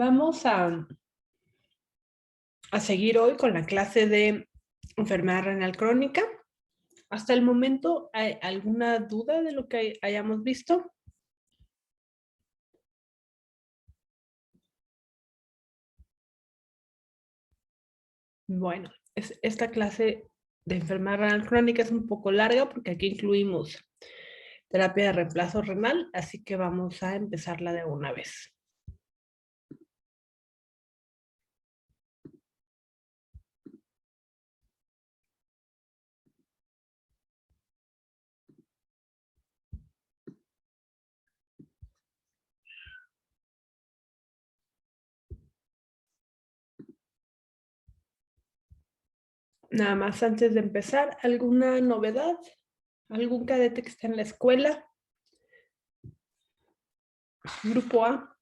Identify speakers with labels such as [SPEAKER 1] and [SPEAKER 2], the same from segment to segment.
[SPEAKER 1] Vamos a seguir hoy con la clase de enfermedad renal crónica. Hasta el momento, ¿hay alguna duda de lo que hayamos visto? Bueno, esta clase de enfermedad renal crónica es un poco larga porque aquí incluimos terapia de reemplazo renal, así que vamos a empezarla de una vez. Nada más antes de empezar, ¿alguna novedad? ¿Algún cadete que esté en la escuela? Grupo A.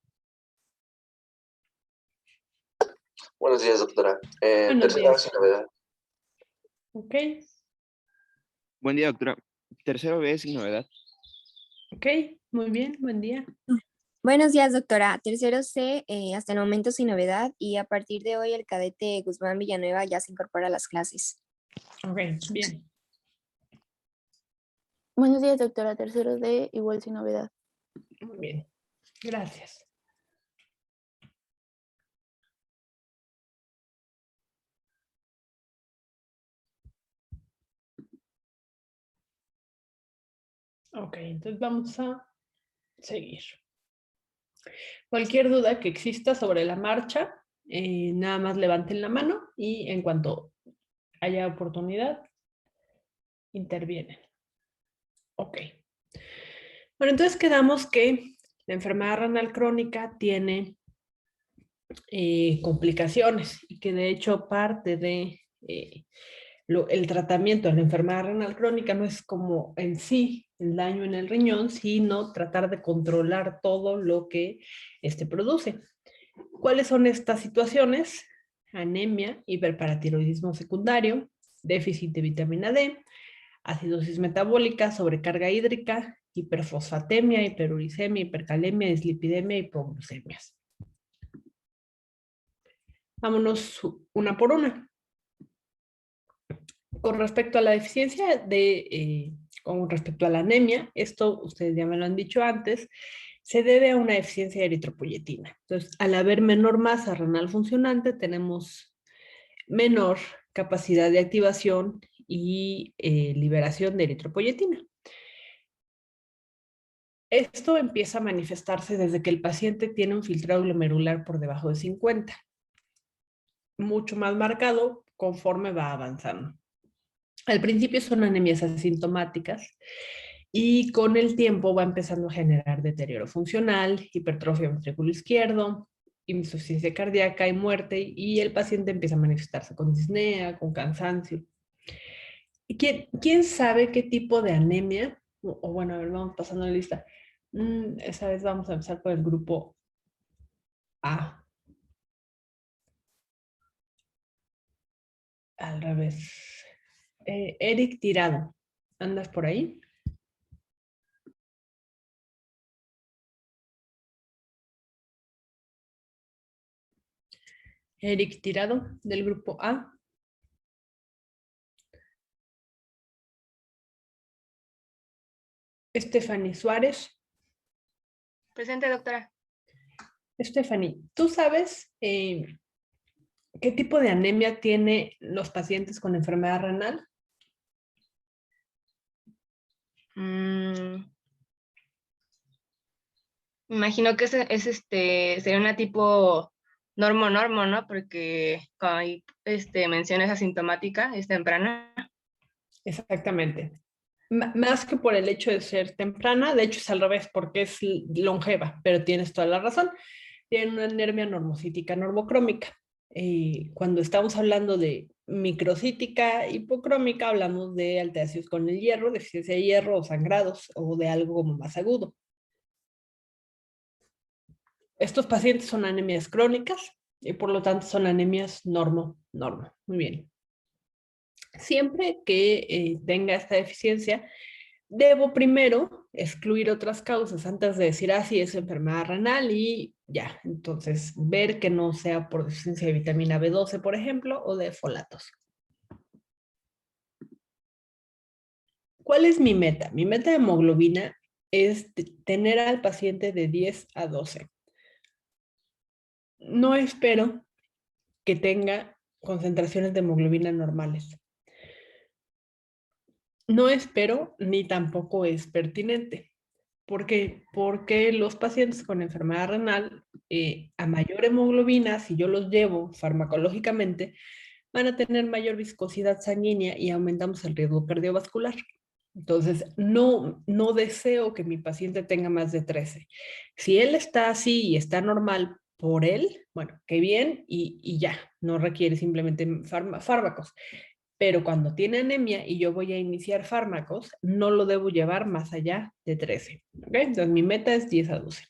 [SPEAKER 2] Buenos días, doctora.
[SPEAKER 1] Buenos
[SPEAKER 2] Tercera
[SPEAKER 1] días.
[SPEAKER 2] sin novedad.
[SPEAKER 1] Ok,
[SPEAKER 3] Buen día, doctora. Tercero B sin novedad.
[SPEAKER 1] ok, muy bien, buen día.
[SPEAKER 4] Buenos días, doctora. Tercero C, hasta el momento sin novedad, y a partir de hoy el cadete Guzmán Villanueva ya se incorpora a las clases.
[SPEAKER 1] Ok, bien.
[SPEAKER 5] Buenos días, doctora. Tercero D, igual sin novedad.
[SPEAKER 1] Muy bien, gracias. Ok, entonces vamos a seguir. Cualquier duda que exista sobre la marcha, nada más levanten la mano y en cuanto haya oportunidad, intervienen. Ok. Bueno, entonces quedamos que la enfermedad renal crónica tiene complicaciones y que de hecho parte de el tratamiento de la enfermedad renal crónica no es como en sí el daño en el riñón, sino tratar de controlar todo lo que produce. ¿Cuáles son estas situaciones? Anemia, hiperparatiroidismo secundario, déficit de vitamina D, acidosis metabólica, sobrecarga hídrica, hiperfosfatemia, hiperuricemia, hipercalemia, dislipidemia y hipoglucemias. Vámonos una por una. Con respecto a la deficiencia con respecto a la anemia, esto ustedes ya me lo han dicho antes, se debe a una deficiencia de eritropoyetina. Entonces, al haber menor masa renal funcionante, tenemos menor capacidad de activación y liberación de eritropoyetina. Esto empieza a manifestarse desde que el paciente tiene un filtrado glomerular por debajo de 50, mucho más marcado conforme va avanzando. Al principio son anemias asintomáticas y con el tiempo va empezando a generar deterioro funcional, hipertrofia ventrículo izquierdo, insuficiencia cardíaca y muerte, y el paciente empieza a manifestarse con disnea, con cansancio. ¿Quién sabe qué tipo de anemia? O bueno, a ver, vamos pasando la lista. Esa vez vamos a empezar por el grupo A. Al revés. Eric Tirado, ¿andas por ahí? Eric Tirado, del grupo A. Stephanie Suárez.
[SPEAKER 6] Presente, doctora.
[SPEAKER 1] Stephanie, ¿tú sabes qué tipo de anemia tienen los pacientes con enfermedad renal?
[SPEAKER 6] Me imagino que sería una tipo normo, ¿no? Porque como ahí mencionas asintomática, es temprana.
[SPEAKER 1] Exactamente. Más que por el hecho de ser temprana, de hecho es al revés, porque es longeva, pero tienes toda la razón. Tiene una anemia normocítica normocrómica. Cuando estamos hablando de microcítica hipocrómica, hablamos de alteraciones con el hierro, deficiencia de hierro o sangrados, o de algo como más agudo. Estos pacientes son anemias crónicas y por lo tanto son anemias normo. Muy bien. Siempre que tenga esta deficiencia, debo primero excluir otras causas antes de decir, ah, sí, es enfermedad renal y ya. Entonces, ver que no sea por deficiencia de vitamina B12, por ejemplo, o de folatos. ¿Cuál es mi meta? Mi meta de hemoglobina es tener al paciente de 10 a 12. No espero que tenga concentraciones de hemoglobina normales. No espero ni tampoco es pertinente. ¿Por qué? Porque los pacientes con enfermedad renal, a mayor hemoglobina, si yo los llevo farmacológicamente, van a tener mayor viscosidad sanguínea y aumentamos el riesgo cardiovascular. Entonces, no deseo que mi paciente tenga más de 13. Si él está así y está normal por él, bueno, qué bien y ya, no requiere simplemente fármacos. Pero cuando tiene anemia y yo voy a iniciar fármacos, no lo debo llevar más allá de 13. ¿Okay? Entonces, mi meta es 10 a 12.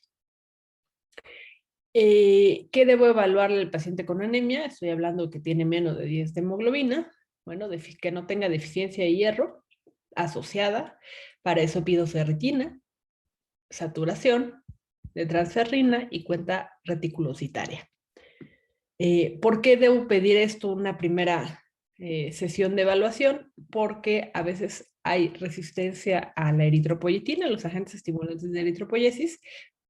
[SPEAKER 1] ¿Qué debo evaluarle al paciente con anemia? Estoy hablando que tiene menos de 10 de hemoglobina. Bueno, que no tenga deficiencia de hierro asociada. Para eso pido ferritina, saturación de transferrina y cuenta reticulocitaria. ¿Por qué debo pedir esto una primera sesión de evaluación? Porque a veces hay resistencia a la eritropoyetina, los agentes estimulantes de eritropoyesis,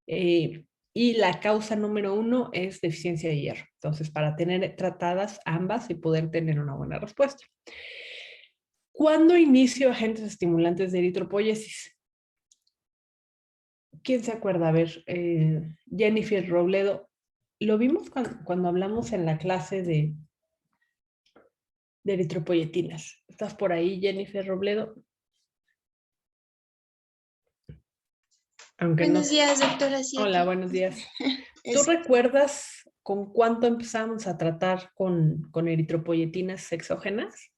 [SPEAKER 1] y la causa número 1 es deficiencia de hierro. Entonces, para tener tratadas ambas y poder tener una buena respuesta. ¿Cuándo inicio agentes estimulantes de eritropoyesis? ¿Quién se acuerda? A ver, Jennifer Robledo, lo vimos cuando hablamos en la clase de eritropoyetinas. ¿Estás por ahí, Jennifer Robledo? Aunque
[SPEAKER 7] Buenos
[SPEAKER 1] no.
[SPEAKER 7] días, doctora. Sí,
[SPEAKER 1] Hola,
[SPEAKER 7] aquí.
[SPEAKER 1] buenos días. ¿Tú recuerdas con cuánto empezamos a tratar con eritropoyetinas exógenas?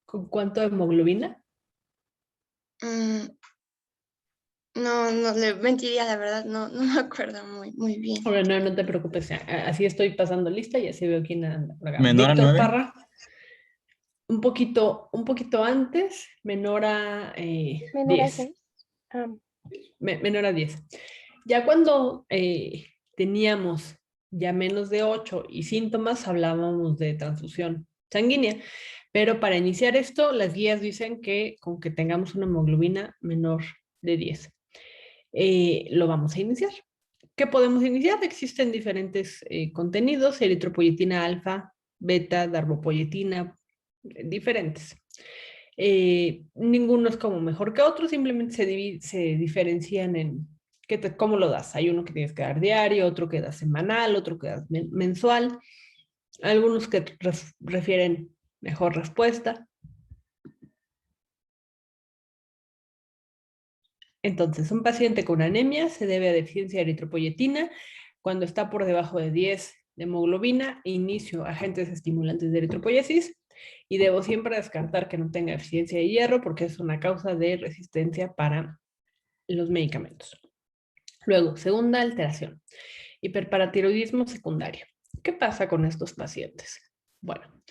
[SPEAKER 1] ¿Con cuánto de hemoglobina?
[SPEAKER 7] No, le mentiría, la verdad, no me acuerdo muy bien.
[SPEAKER 1] Bueno, no te preocupes, así estoy pasando lista y así veo quién anda por acá.
[SPEAKER 8] Menor a
[SPEAKER 1] Víctor
[SPEAKER 8] 9.
[SPEAKER 1] Parra, un poquito antes, menor a
[SPEAKER 5] Menor a
[SPEAKER 1] 10.
[SPEAKER 5] 6.
[SPEAKER 1] Menor a 10. Ya cuando teníamos ya menos de 8 y síntomas, hablábamos de transfusión sanguínea. Pero para iniciar esto, las guías dicen que con que tengamos una hemoglobina menor de 10, lo vamos a iniciar. ¿Qué podemos iniciar? Existen diferentes contenidos, eritropoyetina alfa, beta, darbepoyetina, diferentes. Ninguno es como mejor que otro, simplemente se diferencian en cómo lo das. Hay uno que tienes que dar diario, otro que das semanal, otro que das mensual, algunos que refieren mejor respuesta. Entonces, un paciente con anemia se debe a deficiencia de eritropoyetina. Cuando está por debajo de 10 de hemoglobina, inicio agentes estimulantes de eritropoyesis y debo siempre descartar que no tenga deficiencia de hierro porque es una causa de resistencia para los medicamentos. Luego, segunda alteración, hiperparatiroidismo secundario. ¿Qué pasa con estos pacientes? Bueno,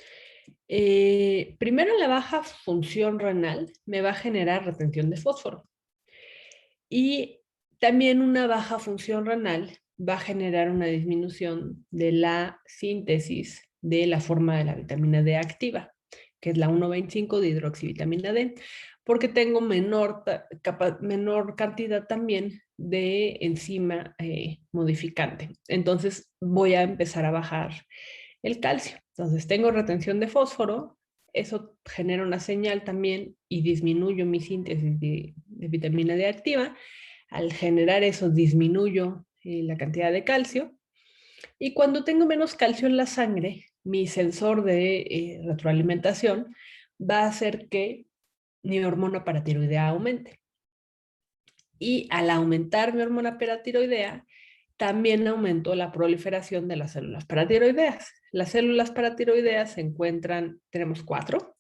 [SPEAKER 1] primero la baja función renal me va a generar retención de fósforo. Y también una baja función renal va a generar una disminución de la síntesis de la forma de la vitamina D activa, que es la 1,25 de hidroxivitamina D, porque tengo menor cantidad también de enzima modificante. Entonces voy a empezar a bajar el calcio. Entonces tengo retención de fósforo, eso genera una señal también y disminuyo mi síntesis de vitamina D activa. Al generar eso disminuyo la cantidad de calcio. Y cuando tengo menos calcio en la sangre, mi sensor de retroalimentación va a hacer que mi hormona paratiroidea aumente. Y al aumentar mi hormona paratiroidea, también aumentó la proliferación de las células paratiroideas. Las células paratiroideas se encuentran, tenemos 4,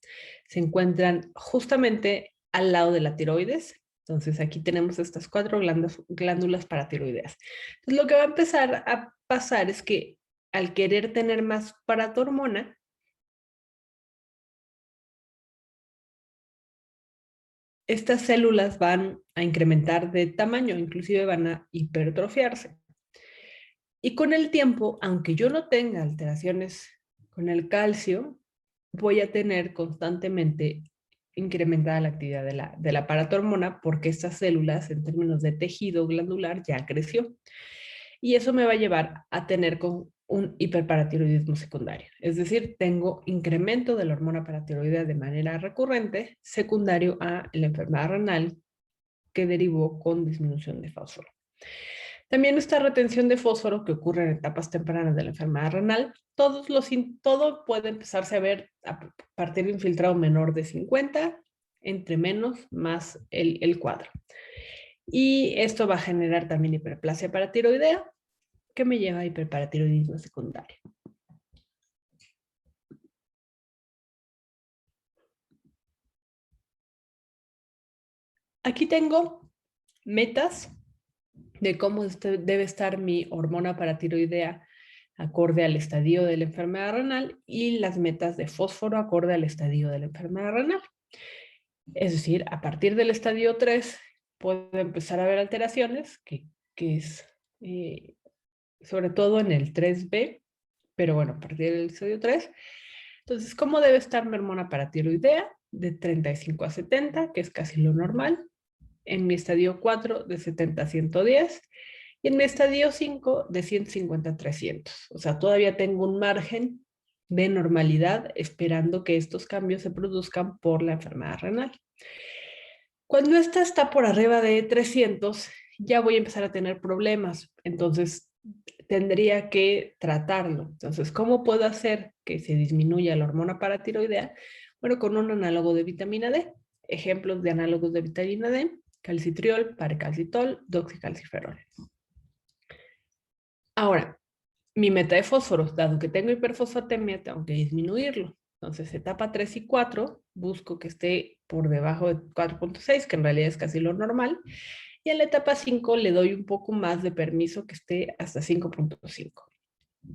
[SPEAKER 1] se encuentran justamente al lado de la tiroides. Entonces aquí tenemos estas 4 glándulas paratiroideas. Entonces lo que va a empezar a pasar es que al querer tener más paratormona, estas células van a incrementar de tamaño, inclusive van a hipertrofiarse. Y con el tiempo, aunque yo no tenga alteraciones con el calcio, voy a tener constantemente incrementada la actividad de la paratormona porque estas células, en términos de tejido glandular, ya creció. Y eso me va a llevar a tener un hiperparatiroidismo secundario. Es decir, tengo incremento de la hormona paratiroidea de manera recurrente, secundario a la enfermedad renal que derivó con disminución de fósforo. También esta retención de fósforo que ocurre en etapas tempranas de la enfermedad renal, todo puede empezarse a ver a partir de un filtrado menor de 50, entre menos, más el cuadro. Y esto va a generar también hiperplasia paratiroidea, que me lleva a hiperparatiroidismo secundario. Aquí tengo metas de cómo debe estar mi hormona paratiroidea acorde al estadio de la enfermedad renal y las metas de fósforo acorde al estadio de la enfermedad renal. Es decir, a partir del estadio 3 puedo empezar a ver alteraciones, que es sobre todo en el 3B, pero bueno, a partir del estadio 3. Entonces, ¿cómo debe estar mi hormona paratiroidea? De 35 a 70, que es casi lo normal. En mi estadio 4, de 70 a 110. Y en mi estadio 5, de 150 a 300. O sea, todavía tengo un margen de normalidad esperando que estos cambios se produzcan por la enfermedad renal. Cuando esta está por arriba de 300, ya voy a empezar a tener problemas. Entonces, tendría que tratarlo. Entonces, ¿cómo puedo hacer que se disminuya la hormona paratiroidea? Bueno, con un análogo de vitamina D. Ejemplos de análogos de vitamina D: calcitriol, parecalcitol, doxicalciferol. Ahora, mi meta de fósforo, dado que tengo hiperfosfatemia, tengo que disminuirlo. Entonces, etapa 3 y 4, busco que esté por debajo de 4.6, que en realidad es casi lo normal. Y en la etapa 5 le doy un poco más de permiso, que esté hasta 5.5.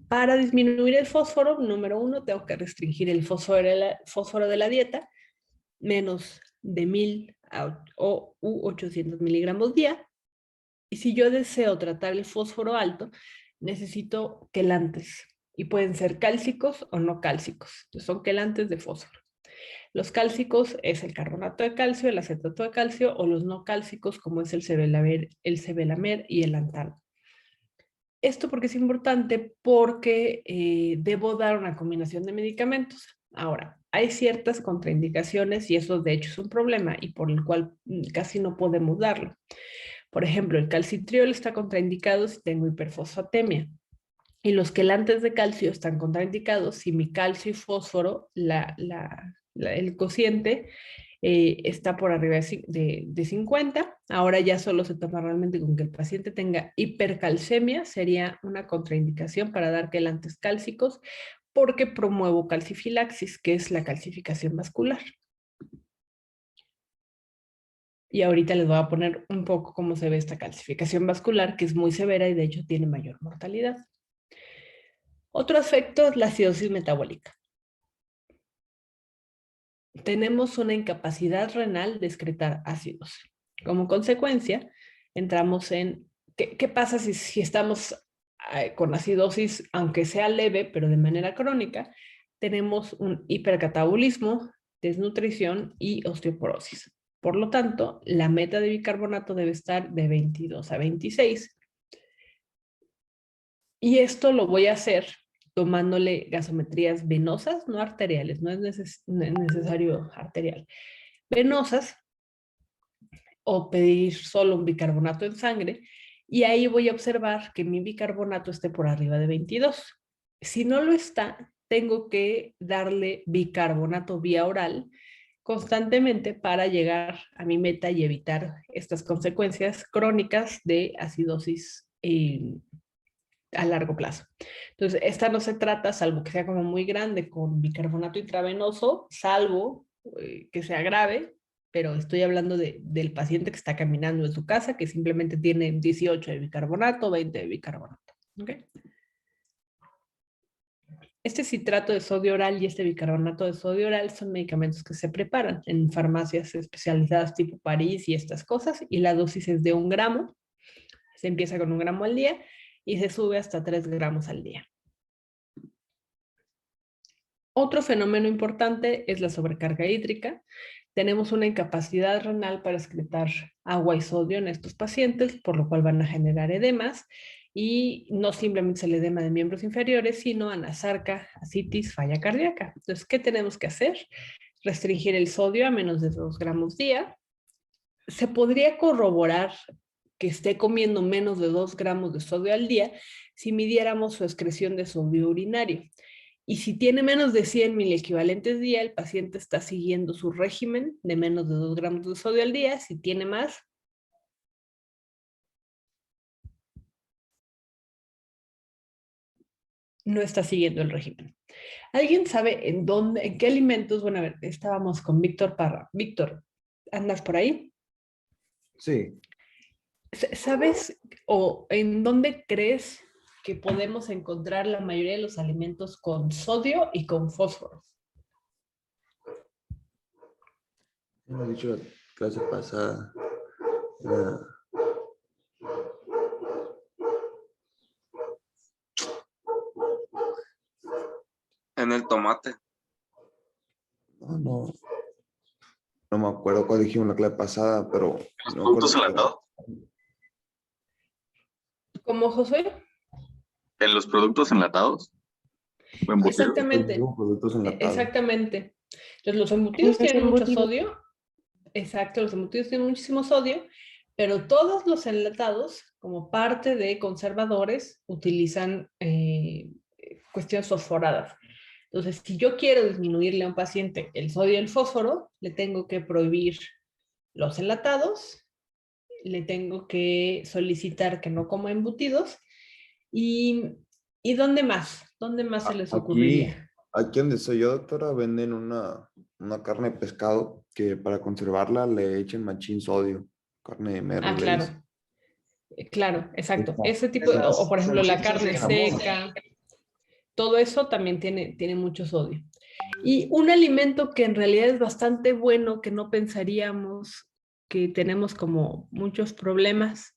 [SPEAKER 1] Para disminuir el fósforo, número 1, tengo que restringir el fósforo de la dieta, menos de 1000 o 800 miligramos día. Y si yo deseo tratar el fósforo alto, necesito quelantes. Y pueden ser cálcicos o no cálcicos. Entonces, son quelantes de fósforo. Los cálcicos es el carbonato de calcio, el acetato de calcio, o los no cálcicos, como es el sevelamer y el lantano. Esto porque es importante, porque debo dar una combinación de medicamentos. Ahora, hay ciertas contraindicaciones y eso de hecho es un problema y por el cual casi no podemos darlo. Por ejemplo, el calcitriol está contraindicado si tengo hiperfosfatemia. Y los quelantes de calcio están contraindicados si mi calcio y fósforo, el cociente, está por arriba de 50. Ahora ya solo se toma realmente con que el paciente tenga hipercalcemia, sería una contraindicación para dar quelantes cálcicos, porque promuevo calcifilaxis, que es la calcificación vascular. Y ahorita les voy a poner un poco cómo se ve esta calcificación vascular, que es muy severa y de hecho tiene mayor mortalidad. Otro aspecto es la acidosis metabólica. Tenemos una incapacidad renal de excretar ácidos. Como consecuencia, entramos en ¿qué pasa si estamos con acidosis, aunque sea leve, pero de manera crónica? Tenemos un hipercatabolismo, desnutrición y osteoporosis. Por lo tanto, la meta de bicarbonato debe estar de 22 a 26. Y esto lo voy a hacer tomándole gasometrías venosas, no arteriales, no es necesario arterial. Venosas, o pedir solo un bicarbonato en sangre, y ahí voy a observar que mi bicarbonato esté por arriba de 22. Si no lo está, tengo que darle bicarbonato vía oral constantemente para llegar a mi meta y evitar estas consecuencias crónicas de acidosis a largo plazo. Entonces, esta no se trata, salvo que sea como muy grande, con bicarbonato intravenoso, salvo que sea grave, pero estoy hablando del paciente que está caminando en su casa, que simplemente tiene 18 de bicarbonato, 20 de bicarbonato. ¿Okay? Este citrato de sodio oral y este bicarbonato de sodio oral son medicamentos que se preparan en farmacias especializadas tipo París y estas cosas, y la dosis es de 1 gramo. Se empieza con 1 gramo al día y se sube hasta 3 gramos al día. Otro fenómeno importante es la sobrecarga hídrica. Tenemos una incapacidad renal para excretar agua y sodio en estos pacientes, por lo cual van a generar edemas, y no simplemente es el edema de miembros inferiores, sino anasarca, ascitis, falla cardíaca. Entonces, ¿qué tenemos que hacer? Restringir el sodio a menos de 2 gramos día. Se podría corroborar que esté comiendo menos de 2 gramos de sodio al día si midiéramos su excreción de sodio urinario. Y si tiene menos de 100 miliequivalentes día, el paciente está siguiendo su régimen de menos de 2 gramos de sodio al día. Si tiene más, no está siguiendo el régimen. ¿Alguien sabe en dónde, en qué alimentos? Bueno, a ver, estábamos con Víctor Parra. Víctor, ¿andas por ahí?
[SPEAKER 8] Sí,
[SPEAKER 1] ¿Sabes o en dónde crees que podemos encontrar la mayoría de los alimentos con sodio y con fósforo?
[SPEAKER 8] hemos dicho la clase pasada. ah,
[SPEAKER 2] En el tomate.
[SPEAKER 8] no me acuerdo cuál dijimos en la clase pasada, pero
[SPEAKER 2] Los
[SPEAKER 8] no
[SPEAKER 2] productos
[SPEAKER 8] acuerdo.
[SPEAKER 2] enlatados.
[SPEAKER 1] ¿Cómo, Josué?
[SPEAKER 2] En los productos enlatados. O embutidos.
[SPEAKER 1] Exactamente.
[SPEAKER 8] Productos enlatados.
[SPEAKER 1] Exactamente. Entonces, los embutidos
[SPEAKER 5] Los
[SPEAKER 1] tienen mucho
[SPEAKER 5] embutidos.
[SPEAKER 1] sodio. Exacto, los embutidos tienen muchísimo sodio, pero todos los enlatados, como parte de conservadores, utilizan cuestiones fosforadas. Entonces, si yo quiero disminuirle a un paciente el sodio y el fósforo, le tengo que prohibir los enlatados, le tengo que solicitar que no coma embutidos. ¿Y dónde más? ¿Dónde más se les ocurriría?
[SPEAKER 8] Aquí donde soy yo, doctora, venden una carne de pescado que para conservarla le echen machín sodio, carne de merlo.
[SPEAKER 1] Ah,
[SPEAKER 8] le
[SPEAKER 1] claro.
[SPEAKER 8] dicen.
[SPEAKER 1] Claro, exacto.
[SPEAKER 8] Esa-
[SPEAKER 1] Ese tipo,
[SPEAKER 8] esa-
[SPEAKER 1] o por ejemplo la carne
[SPEAKER 8] esa- esa-
[SPEAKER 1] seca, todo eso también tiene mucho sodio. Y un alimento que en realidad es bastante bueno, que no pensaríamos que tenemos como muchos problemas.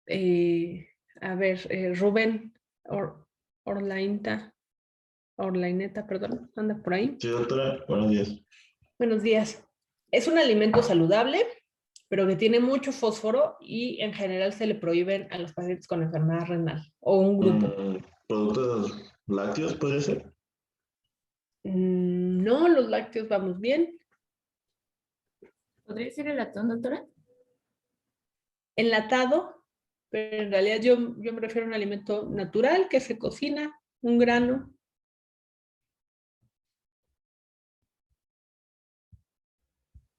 [SPEAKER 1] A ver, Rubén Orlaineta, perdón, anda por ahí.
[SPEAKER 9] Sí, doctora, buenos días.
[SPEAKER 1] Buenos días. Es un alimento saludable, pero que tiene mucho fósforo y en general se le prohíben a los pacientes con enfermedad renal o un grupo.
[SPEAKER 9] ¿Productos lácteos podría ser?
[SPEAKER 1] No, los lácteos vamos bien.
[SPEAKER 5] ¿Podría ser el atún, doctora?
[SPEAKER 1] Enlatado, pero en realidad yo me refiero a un alimento natural que se cocina, un grano.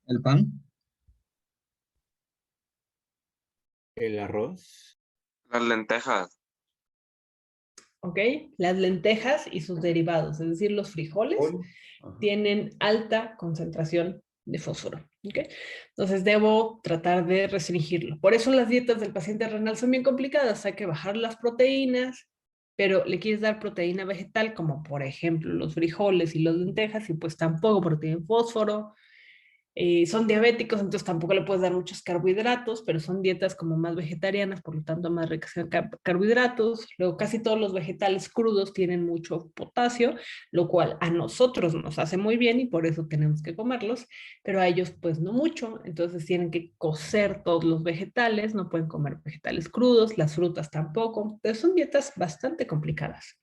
[SPEAKER 3] ¿El pan?
[SPEAKER 10] El arroz.
[SPEAKER 2] Las lentejas.
[SPEAKER 1] ¿Ok? Las lentejas y sus derivados, es decir, los frijoles,
[SPEAKER 8] Ajá.
[SPEAKER 1] tienen alta concentración de fósforo. ¿Ok? Entonces debo tratar de restringirlo. Por eso las dietas del paciente renal son bien complicadas. Hay que bajar las proteínas, pero le quieres dar proteína vegetal, como por ejemplo los frijoles y las lentejas, y pues tampoco porque tienen fósforo. Son diabéticos, entonces tampoco le puedes dar muchos carbohidratos, pero son dietas como más vegetarianas, por lo tanto más ricas en carbohidratos. Luego casi todos los vegetales crudos tienen mucho potasio, lo cual a nosotros nos hace muy bien y por eso tenemos que comerlos, pero a ellos pues no mucho, entonces tienen que cocer todos los vegetales, no pueden comer vegetales crudos, las frutas tampoco, entonces son dietas bastante complicadas.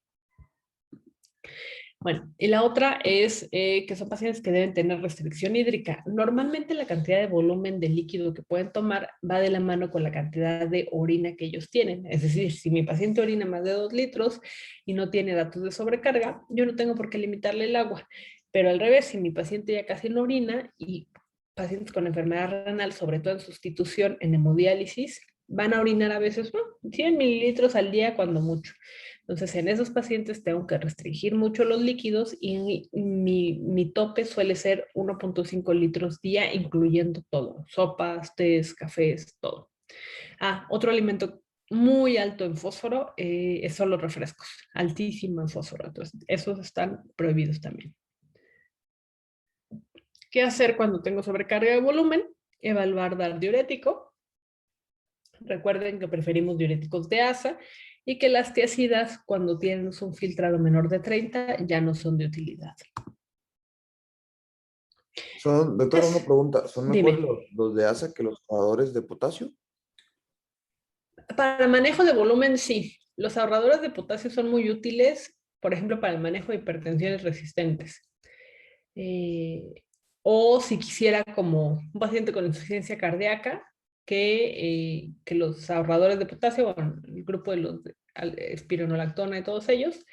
[SPEAKER 1] Bueno, y la otra es que son pacientes que deben tener restricción hídrica. Normalmente la cantidad de volumen de líquido que pueden tomar va de la mano con la cantidad de orina que ellos tienen. Es decir, si mi paciente orina más de 2 litros y no tiene datos de sobrecarga, yo no tengo por qué limitarle el agua. Pero al revés, si mi paciente ya casi no orina y pacientes con enfermedad renal, sobre todo en sustitución en hemodiálisis, van a orinar a veces 100 mililitros al día cuando mucho. Entonces, en esos pacientes tengo que restringir mucho los líquidos y mi tope suele ser 1.5 litros día, incluyendo todo, sopas, tés, cafés, todo. Otro alimento muy alto en fósforo son los refrescos, altísimo en fósforo. Entonces, esos están prohibidos también. ¿Qué hacer cuando tengo sobrecarga de volumen? Evaluar dar diurético. Recuerden que preferimos diuréticos de ASA y que las tiazidas, cuando tienen un filtrado menor de 30, ya no son de utilidad.
[SPEAKER 8] Doctora, una pregunta. ¿Son
[SPEAKER 1] Dime.
[SPEAKER 8] mejores los de ASA que los ahorradores de potasio?
[SPEAKER 1] Para manejo de volumen, sí. Los ahorradores de potasio son muy útiles, por ejemplo, para el manejo de hipertensiones resistentes. O si quisiera como un paciente con insuficiencia cardíaca, que los ahorradores de potasio, bueno, el grupo de los espironolactona y todos ellos,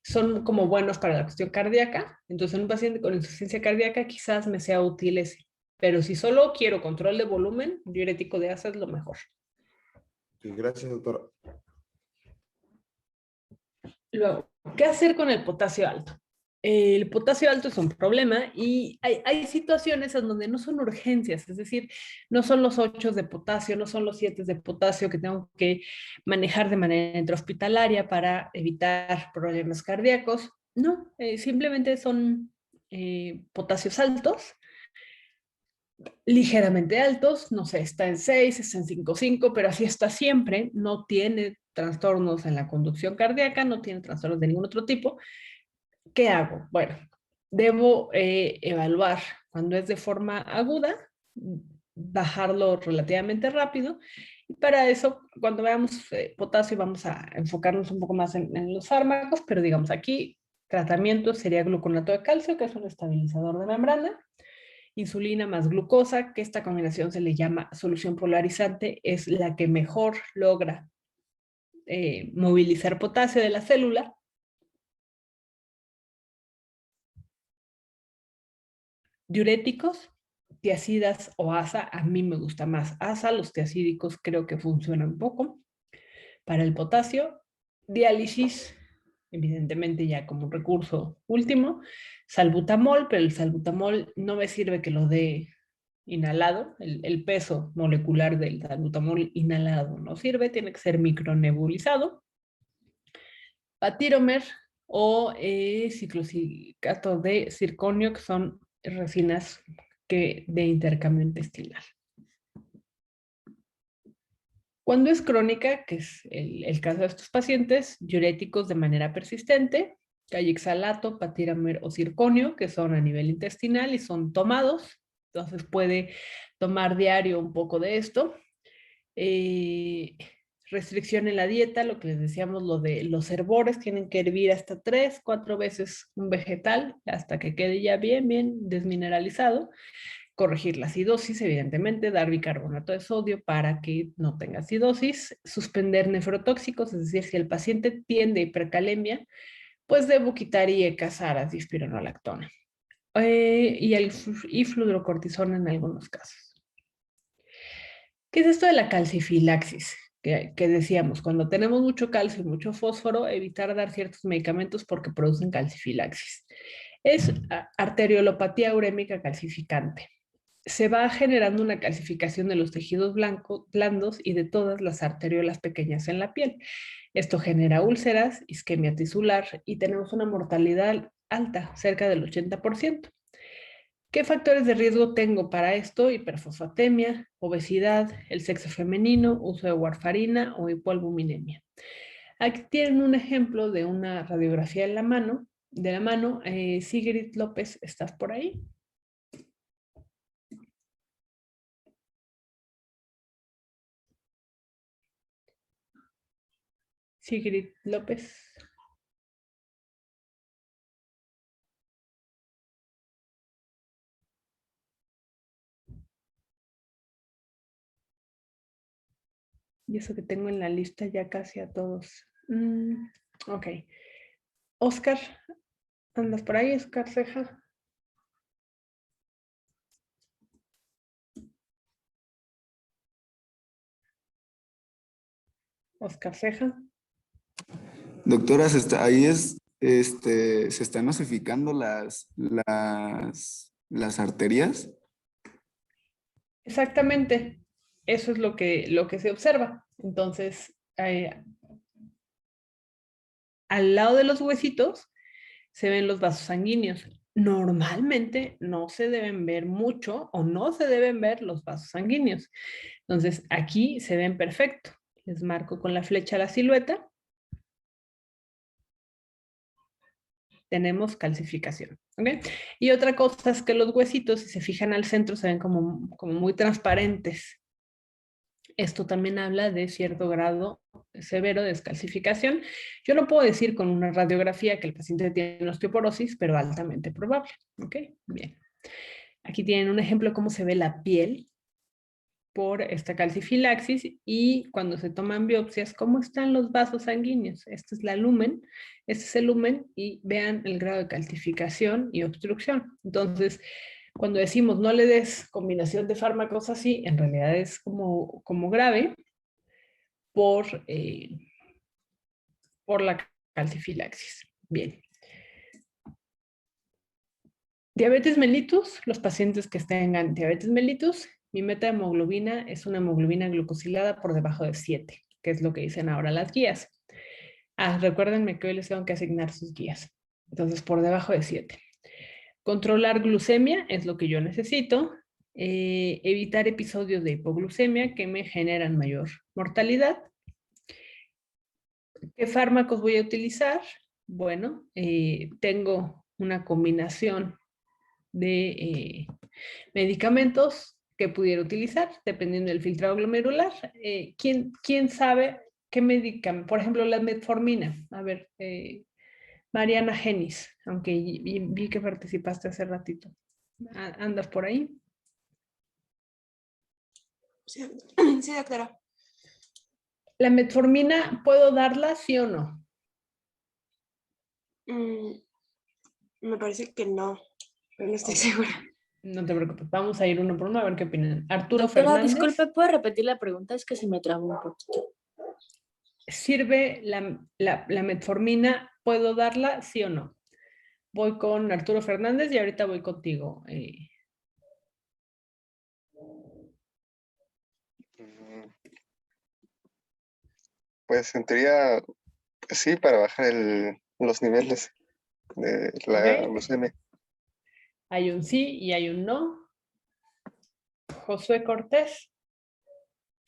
[SPEAKER 1] son como buenos para la cuestión cardíaca. Entonces, en un paciente con insuficiencia cardíaca quizás me sea útil ese. Pero si solo quiero control de volumen, diurético de ASA es lo mejor.
[SPEAKER 8] Sí, gracias, doctora.
[SPEAKER 1] Luego, ¿qué hacer con el potasio alto? El potasio alto es un problema y hay situaciones en donde no son urgencias, es decir, no son los 8 de potasio, no son los 7 de potasio que tengo que manejar de manera intrahospitalaria para evitar problemas cardíacos. No, simplemente son potasios altos, ligeramente altos, no sé, está en 6, está en 5,5, pero así está siempre, no tiene trastornos en la conducción cardíaca, no tiene trastornos de ningún otro tipo. ¿Qué hago? Bueno, debo evaluar cuando es de forma aguda, bajarlo relativamente rápido, y para eso, cuando veamos potasio, vamos a enfocarnos un poco más en los fármacos, pero digamos aquí, tratamiento sería gluconato de calcio, que es un estabilizador de membrana, insulina más glucosa, que esta combinación se le llama solución polarizante, es la que mejor logra movilizar potasio de la célula. Diuréticos, tiazidas o ASA, a mí me gusta más ASA, los tiazídicos creo que funcionan poco. Para el potasio, diálisis, evidentemente ya como recurso último, salbutamol, pero el salbutamol no me sirve que lo dé inhalado, el peso molecular del salbutamol inhalado no sirve, tiene que ser micronebulizado. Patiromer o ciclosicato de circonio, que son resinas de intercambio intestinal. Cuando es crónica, que es el caso de estos pacientes, diuréticos de manera persistente, cayixalato, patiramer o circonio, que son a nivel intestinal y son tomados. Entonces puede tomar diario un poco de esto. Restricción en la dieta, lo que les decíamos, lo de los herbores, tienen que hervir hasta 3, 4 veces un vegetal hasta que quede ya bien desmineralizado. Corregir la acidosis, evidentemente, dar bicarbonato de sodio para que no tenga acidosis, suspender nefrotóxicos, es decir, si el paciente tiende a hipercalemia, pues debo quitar IECAS, ARAS y espironolactona. Y fludrocortisona en algunos casos. ¿Qué es esto de la calcifilaxis? Que decíamos, cuando tenemos mucho calcio y mucho fósforo, evitar dar ciertos medicamentos porque producen calcifilaxis. Es arteriolopatía urémica calcificante. Se va generando una calcificación de los tejidos blandos y de todas las arteriolas pequeñas en la piel. Esto genera úlceras, isquemia tisular y tenemos una mortalidad alta, cerca del 80%. ¿Qué factores de riesgo tengo para esto? Hiperfosfatemia, obesidad, el sexo femenino, uso de warfarina o hipoalbuminemia. Aquí tienen un ejemplo de una radiografía de la mano. Sigrid López, ¿estás por ahí? Sigrid López. Y eso que tengo en la lista ya casi a todos. Ok. Oscar, ¿andas por ahí, Oscar Ceja? Oscar Ceja.
[SPEAKER 11] Doctora, se están osificando las arterias.
[SPEAKER 1] Exactamente. Eso es lo que se observa. Entonces, al lado de los huesitos se ven los vasos sanguíneos. Normalmente no se deben ver mucho o no se deben ver los vasos sanguíneos. Entonces aquí se ven perfecto. Les marco con la flecha la silueta. Tenemos calcificación. ¿Okay? Y otra cosa es que los huesitos, si se fijan al centro, se ven como muy transparentes. Esto también habla de cierto grado severo de descalcificación. Yo no puedo decir con una radiografía que el paciente tiene osteoporosis, pero altamente probable. ¿Ok? Bien. Aquí tienen un ejemplo de cómo se ve la piel por esta calcifilaxis y cuando se toman biopsias, cómo están los vasos sanguíneos. Este es la lumen, este es el lumen y vean el grado de calcificación y obstrucción. Entonces, cuando decimos no le des combinación de fármacos así, en realidad es como grave por la calcifilaxis. Bien. Diabetes mellitus, los pacientes que tengan diabetes mellitus, mi meta de hemoglobina es una hemoglobina glucosilada por debajo de 7, que es lo que dicen ahora las guías. Recuérdenme que hoy les tengo que asignar sus guías. Entonces, por debajo de 7. Controlar glucemia es lo que yo necesito. Evitar episodios de hipoglucemia que me generan mayor mortalidad. ¿Qué fármacos voy a utilizar? Bueno, tengo una combinación de medicamentos que pudiera utilizar dependiendo del filtrado glomerular. ¿Quién sabe qué medicamento? Por ejemplo, la metformina. A ver, Mariana Genis, aunque vi que participaste hace ratito. ¿Andas por ahí?
[SPEAKER 7] Sí, sí, doctora.
[SPEAKER 1] ¿La metformina puedo darla, sí o no?
[SPEAKER 7] Me parece que no, pero no estoy
[SPEAKER 1] Ok.
[SPEAKER 7] segura.
[SPEAKER 1] No te preocupes, vamos a ir uno por uno a ver qué opinan. Arturo
[SPEAKER 5] Doctora,
[SPEAKER 1] Fernández.
[SPEAKER 5] disculpe, ¿puede repetir la pregunta? Es que se me trabó un poquito.
[SPEAKER 1] ¿Sirve la metformina? ¿Puedo darla, sí o no? Voy con Arturo Fernández y ahorita voy contigo.
[SPEAKER 12] Pues en teoría, pues sí, para bajar los niveles de la
[SPEAKER 1] Ok.
[SPEAKER 12] glucemia.
[SPEAKER 1] Hay un sí y hay un no. Josué Cortés,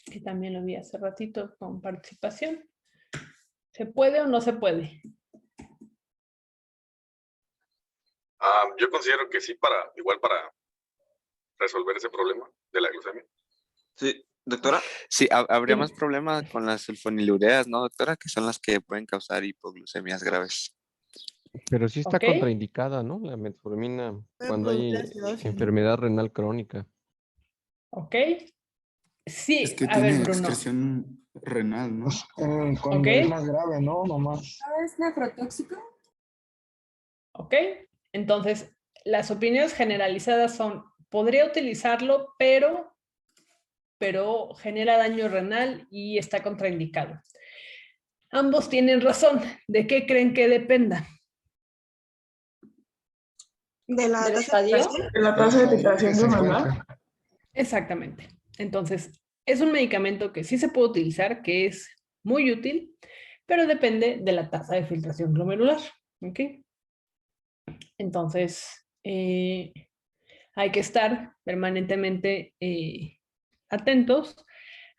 [SPEAKER 1] que también lo vi hace ratito con participación. ¿Se puede o no se puede?
[SPEAKER 2] Yo considero que sí, igual para resolver ese problema de la glucemia.
[SPEAKER 3] Sí, doctora. Sí, habría más problema con las sulfonilureas, ¿no, doctora? Que son las que pueden causar hipoglucemias graves.
[SPEAKER 10] Pero sí está
[SPEAKER 1] Ok.
[SPEAKER 10] contraindicada, ¿no? La metformina cuando hay enfermedad renal crónica.
[SPEAKER 1] Ok. Sí,
[SPEAKER 11] Es que
[SPEAKER 1] a ver,
[SPEAKER 11] tiene
[SPEAKER 1] Bruno.
[SPEAKER 11] excreción renal, ¿no?
[SPEAKER 13] Cuando
[SPEAKER 1] Ok.
[SPEAKER 13] es más grave, ¿no? Nomás.
[SPEAKER 7] ¿Es nefrotóxico?
[SPEAKER 1] Ok. Entonces, las opiniones generalizadas son, podría utilizarlo, pero genera daño renal y está contraindicado. Ambos tienen razón. ¿De qué creen que dependa?
[SPEAKER 7] ¿De la
[SPEAKER 6] ¿Del
[SPEAKER 7] tasa de
[SPEAKER 6] estadio?
[SPEAKER 7] filtración?
[SPEAKER 13] La tasa de filtración glomerular.
[SPEAKER 1] Exactamente. Entonces, es un medicamento que sí se puede utilizar, que es muy útil, pero depende de la tasa de filtración glomerular. ¿Ok? Entonces, hay que estar permanentemente atentos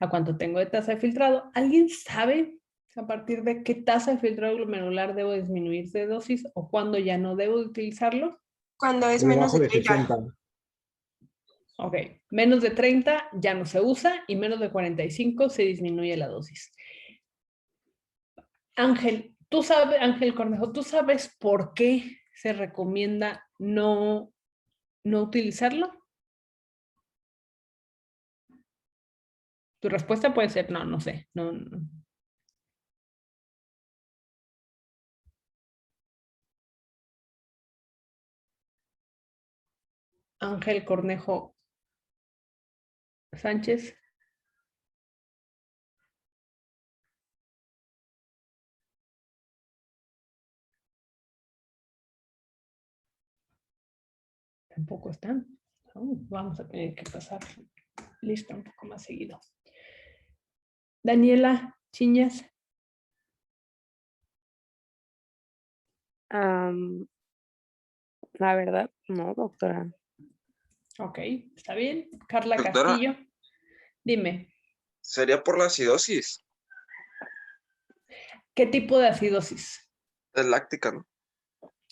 [SPEAKER 1] a cuánto tengo de tasa de filtrado. ¿Alguien sabe a partir de qué tasa de filtrado glomerular debo disminuir de dosis o cuándo ya no debo utilizarlo?
[SPEAKER 7] Cuando es menos
[SPEAKER 13] Debajo
[SPEAKER 7] de
[SPEAKER 13] de
[SPEAKER 7] 30.
[SPEAKER 13] 60.
[SPEAKER 1] Ok, menos de 30 ya no se usa y menos de 45 se disminuye la dosis. Ángel, Ángel Cornejo, ¿tú sabes por qué se recomienda no utilizarlo? Tu respuesta puede ser no, no sé. No. Ángel Cornejo Sánchez. Tampoco están. Vamos a tener que pasar lista un poco más seguido. Daniela, Chiñas.
[SPEAKER 14] La verdad, no, doctora.
[SPEAKER 1] Ok, está bien. Carla
[SPEAKER 15] Doctora.
[SPEAKER 1] Castillo, dime,
[SPEAKER 15] Sería por la acidosis.
[SPEAKER 1] ¿qué tipo de acidosis?
[SPEAKER 15] Es láctica, ¿no?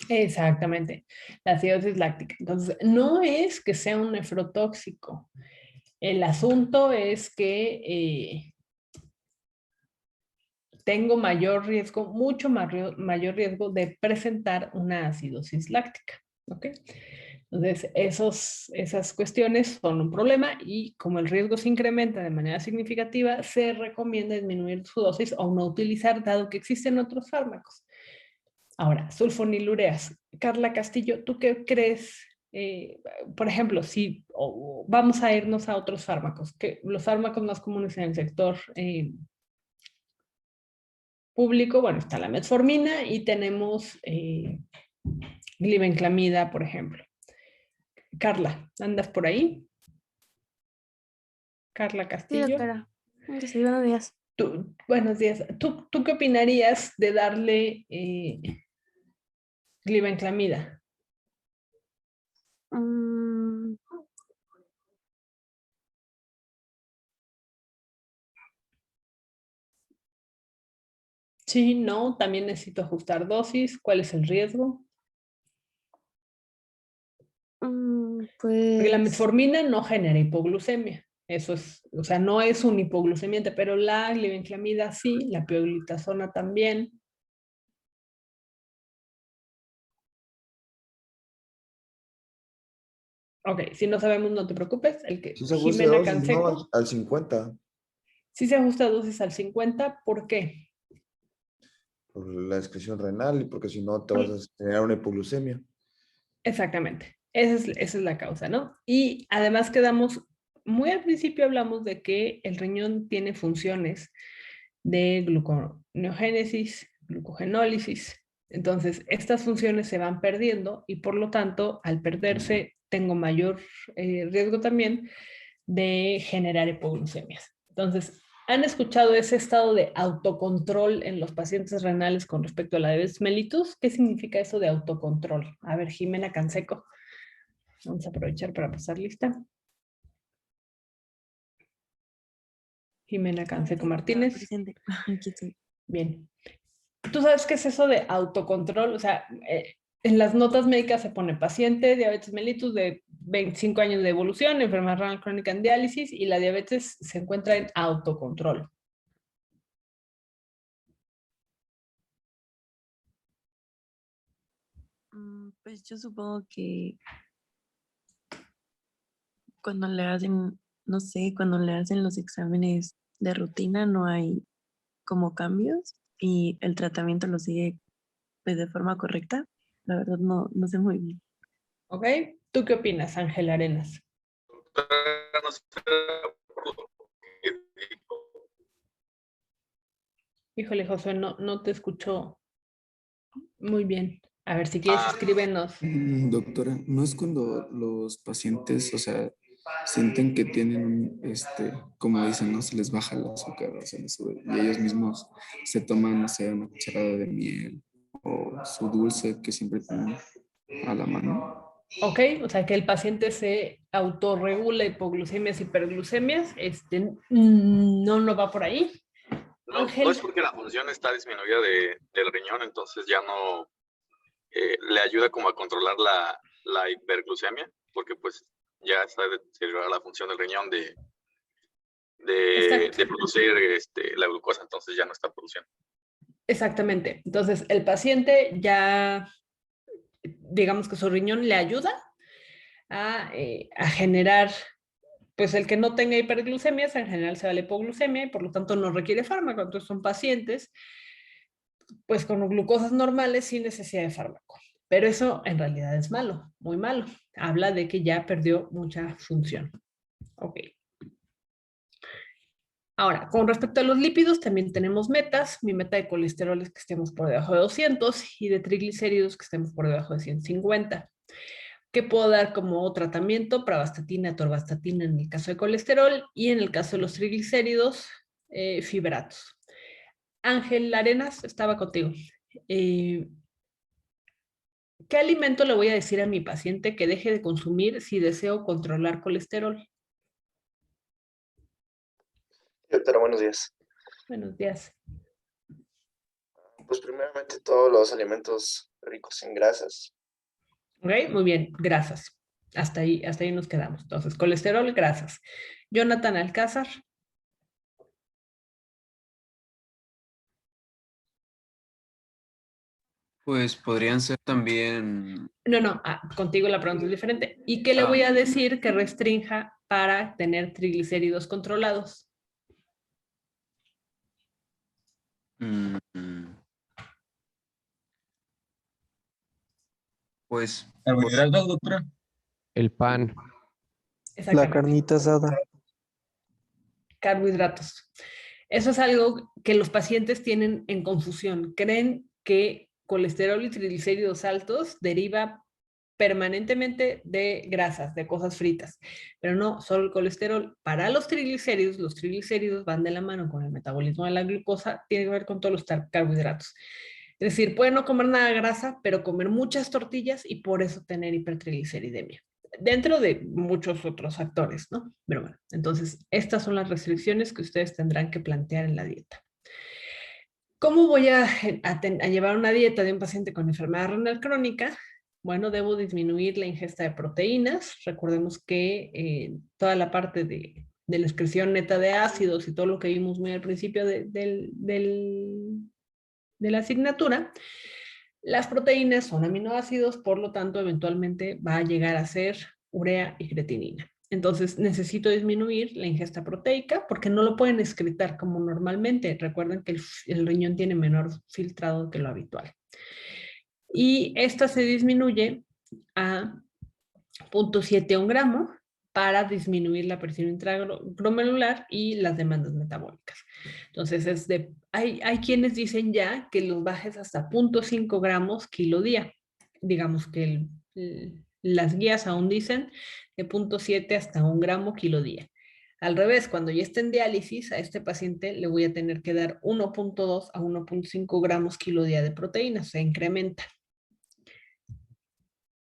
[SPEAKER 1] Exactamente, la acidosis láctica. Entonces, no es que sea un nefrotóxico. El asunto es que tengo mayor riesgo, mayor riesgo de presentar una acidosis láctica. ¿Ok? Entonces, esas cuestiones son un problema y como el riesgo se incrementa de manera significativa, se recomienda disminuir su dosis o no utilizar, dado que existen otros fármacos. Ahora, sulfonilureas. Carla Castillo, ¿tú qué crees? Por ejemplo, si vamos a irnos a otros fármacos, que los fármacos más comunes en el sector público, bueno, está la metformina y tenemos glibenclamida, por ejemplo. Carla, ¿andas por ahí? Carla
[SPEAKER 5] Sí,
[SPEAKER 1] Castillo.
[SPEAKER 5] doctora. Sí, buenos días.
[SPEAKER 1] Buenos días. ¿Tú qué opinarías de darle glibenclamida? Sí, no, también necesito ajustar dosis. ¿Cuál es el riesgo? Porque la
[SPEAKER 5] Pues
[SPEAKER 1] metformina no genera hipoglucemia. Eso es, o sea, no es un hipoglucemiante, pero la glibenclamida sí, la pioglitazona también. Ok, si no sabemos, no te preocupes. El que
[SPEAKER 8] Sí se ajusta
[SPEAKER 1] Jimena
[SPEAKER 8] dosis, ¿no?
[SPEAKER 1] Canseco.
[SPEAKER 8] Al 50,
[SPEAKER 1] Sí se ajusta dosis al 50, ¿por qué?
[SPEAKER 8] por la excreción renal y porque si no te vas a generar una hipoglucemia.
[SPEAKER 1] Exactamente. Esa es la causa, ¿no? Y además quedamos, muy al principio hablamos de que el riñón tiene funciones de gluconeogénesis, glucogenólisis. Entonces, estas funciones se van perdiendo y por lo tanto, al perderse, tengo mayor riesgo también de generar hipoglucemias. Entonces, ¿han escuchado ese estado de autocontrol en los pacientes renales con respecto a la diabetes mellitus? ¿Qué significa eso de autocontrol? A ver, Jimena Canseco. Vamos a aprovechar para pasar lista. Jimena Canseco Martínez.
[SPEAKER 14] Presente. Aquí estoy.
[SPEAKER 1] Bien. ¿Tú sabes qué es eso de autocontrol? O sea, en las notas médicas se pone paciente, diabetes mellitus de 25 años de evolución, enfermedad renal crónica en diálisis y la diabetes se encuentra en autocontrol.
[SPEAKER 14] Pues yo supongo que cuando le hacen, no sé, cuando le hacen los exámenes de rutina no hay como cambios y el tratamiento lo sigue pues de forma correcta. La verdad no sé muy bien.
[SPEAKER 1] ¿Ok? ¿Tú qué opinas, Ángel Arenas?
[SPEAKER 2] No sé por lo que dijo.
[SPEAKER 1] Híjole, José, no te escucho muy bien. A ver, si quieres, escríbenos.
[SPEAKER 11] Doctora, ¿no es cuando los pacientes, o sea, sienten que tienen, como dicen, ¿no? Se les baja el azúcar o se les sube y ellos mismos se toman, no sé, una cucharada de miel o su dulce que siempre tienen a la mano?
[SPEAKER 1] ¿Ok? O sea, que el paciente se autorregula hipoglucemias, hiperglucemias, no va por ahí.
[SPEAKER 2] No es porque la función está disminuida del riñón, entonces ya no le ayuda como a controlar la hiperglucemia, porque pues ya está deteriorada la función del riñón de producir la glucosa, entonces ya no está produciendo.
[SPEAKER 1] Exactamente. Entonces, el paciente ya, digamos que su riñón le ayuda a generar, pues el que no tenga hiperglucemias, en general se va a la hipoglucemia y por lo tanto no requiere fármaco. Entonces son pacientes, pues con glucosas normales sin necesidad de fármaco. Pero eso en realidad es malo, muy malo. Habla de que ya perdió mucha función. Ok. Ahora, con respecto a los lípidos, también tenemos metas. Mi meta de colesterol es que estemos por debajo de 200 y de triglicéridos que estemos por debajo de 150. ¿Qué puedo dar como tratamiento? Pravastatina, atorvastatina en el caso de colesterol y en el caso de los triglicéridos, fibratos. Ángel Arenas, estaba contigo. ¿Qué alimento le voy a decir a mi paciente que deje de consumir si deseo controlar colesterol?
[SPEAKER 16] Doctora, buenos días.
[SPEAKER 1] Buenos días.
[SPEAKER 16] Pues primeramente todos los alimentos ricos en grasas.
[SPEAKER 1] Ok, muy bien, grasas. Hasta ahí nos quedamos. Entonces, colesterol, grasas. Jonathan Alcázar.
[SPEAKER 17] Pues podrían ser también,
[SPEAKER 1] No, contigo la pregunta es diferente. ¿Y qué le voy a decir que restrinja para tener triglicéridos controlados?
[SPEAKER 17] pues,
[SPEAKER 10] ¿Carbohidratos, doctora? El pan.
[SPEAKER 1] Exactamente.
[SPEAKER 18] La carnita asada.
[SPEAKER 1] Carbohidratos. Eso es algo que los pacientes tienen en confusión. Creen que colesterol y triglicéridos altos deriva permanentemente de grasas, de cosas fritas, pero no, solo el colesterol. Para los triglicéridos van de la mano con el metabolismo de la glucosa, tiene que ver con todos los carbohidratos. Es decir, pueden no comer nada de grasa, pero comer muchas tortillas y por eso tener hipertrigliceridemia. Dentro de muchos otros factores, ¿no? Pero bueno, entonces estas son las restricciones que ustedes tendrán que plantear en la dieta. ¿Cómo voy a llevar una dieta de un paciente con enfermedad renal crónica? Bueno, debo disminuir la ingesta de proteínas. Recordemos que toda la parte de la excreción neta de ácidos y todo lo que vimos muy al principio de la asignatura, las proteínas son aminoácidos, por lo tanto, eventualmente va a llegar a ser urea y creatinina. Entonces, necesito disminuir la ingesta proteica porque no lo pueden excretar como normalmente. Recuerden que el riñón tiene menor filtrado que lo habitual. Y esta se disminuye a 0.71 gramos para disminuir la presión intraglomerular y las demandas metabólicas. Entonces, hay quienes dicen ya que los bajes hasta 0.5 gramos kilo día. Digamos que las guías aún dicen de 0.7 hasta 1 gramo kilo día. Al revés, cuando ya esté en diálisis, a este paciente le voy a tener que dar 1.2 a 1.5 gramos kilo día de proteínas, se incrementa.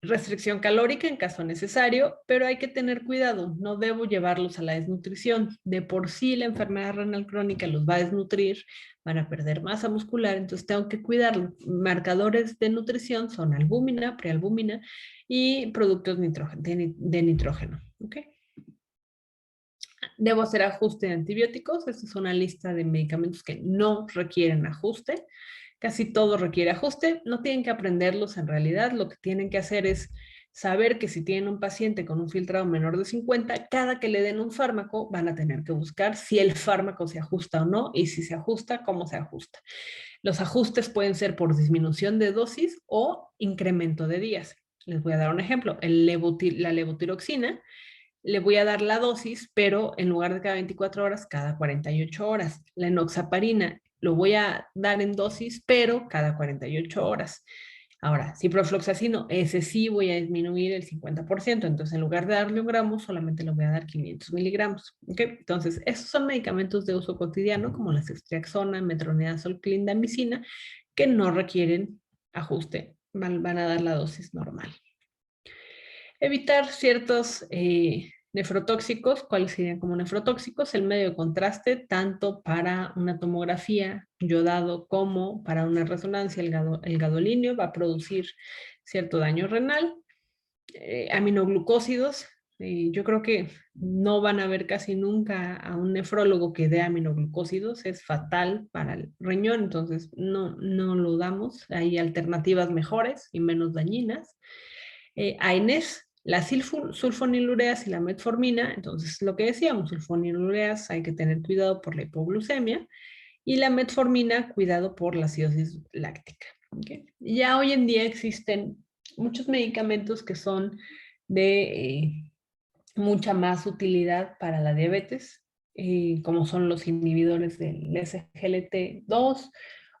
[SPEAKER 1] Restricción calórica en caso necesario, pero hay que tener cuidado, no debo llevarlos a la desnutrición. De por sí la enfermedad renal crónica los va a desnutrir, van a perder masa muscular, entonces tengo que cuidarlos. Marcadores de nutrición son albúmina, prealbúmina y productos de nitrógeno. ¿Okay? Debo hacer ajuste de antibióticos, esta es una lista de medicamentos que no requieren ajuste. Casi todo requiere ajuste, no tienen que aprenderlos en realidad, lo que tienen que hacer es saber que si tienen un paciente con un filtrado menor de 50, cada que le den un fármaco van a tener que buscar si el fármaco se ajusta o no, y si se ajusta, cómo se ajusta. Los ajustes pueden ser por disminución de dosis o incremento de días. Les voy a dar un ejemplo, la levotiroxina, le voy a dar la dosis, pero en lugar de cada 24 horas, cada 48 horas. La enoxaparina, lo voy a dar en dosis, pero cada 48 horas. Ahora, ciprofloxacino, ese sí voy a disminuir el 50%, entonces en lugar de darle 1 gramo, solamente le voy a dar 500 miligramos. ¿Okay? Entonces, esos son medicamentos de uso cotidiano, como la ceftriaxona, metronidazol, clindamicina, que no requieren ajuste, van a dar la dosis normal. Evitar ciertos nefrotóxicos. ¿Cuáles serían como nefrotóxicos? El medio de contraste, tanto para una tomografía yodado como para una resonancia, el gadolínio va a producir cierto daño renal. Aminoglucósidos, yo creo que no van a ver casi nunca a un nefrólogo que dé aminoglucósidos, es fatal para el riñón, entonces no lo damos. Hay alternativas mejores y menos dañinas. AINES, las sulfonilureas y la metformina, entonces lo que decíamos, sulfonilureas hay que tener cuidado por la hipoglucemia y la metformina, cuidado por la acidosis láctica. ¿Okay? Ya hoy en día existen muchos medicamentos que son de mucha más utilidad para la diabetes, como son los inhibidores del SGLT2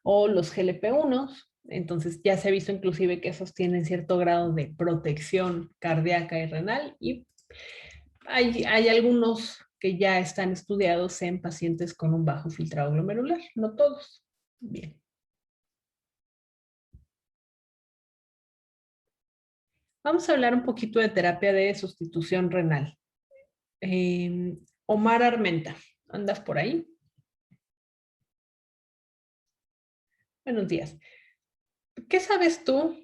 [SPEAKER 1] o los GLP-1. Entonces ya se ha visto inclusive que esos tienen cierto grado de protección cardíaca y renal y hay algunos que ya están estudiados en pacientes con un bajo filtrado glomerular, no todos. Bien. Vamos a hablar un poquito de terapia de sustitución renal. Omar Armenta, ¿andas por ahí? Buenos días. ¿Qué sabes tú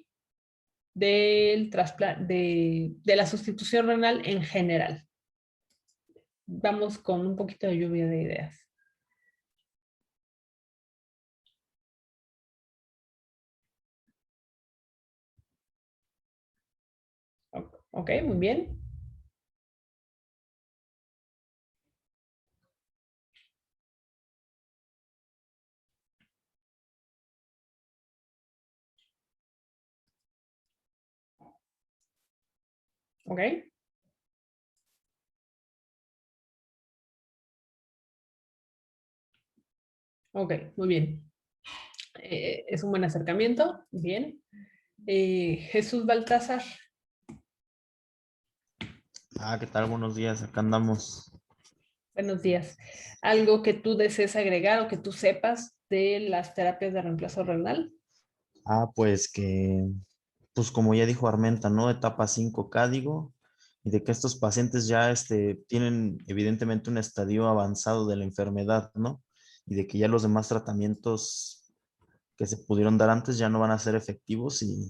[SPEAKER 1] del de la sustitución renal en general? Vamos con un poquito de lluvia de ideas. Ok, muy bien. Ok. Ok, muy bien. Es un buen acercamiento. Bien. Jesús Baltázar.
[SPEAKER 18] ¿Qué tal? Buenos días, acá andamos.
[SPEAKER 1] Buenos días. ¿Algo que tú desees agregar o que tú sepas de las terapias de reemplazo renal?
[SPEAKER 18] Pues que, pues como ya dijo Armenta, ¿no? Etapa 5K, digo, y de que estos pacientes ya tienen evidentemente un estadio avanzado de la enfermedad, ¿no? Y de que ya los demás tratamientos que se pudieron dar antes ya no van a ser efectivos y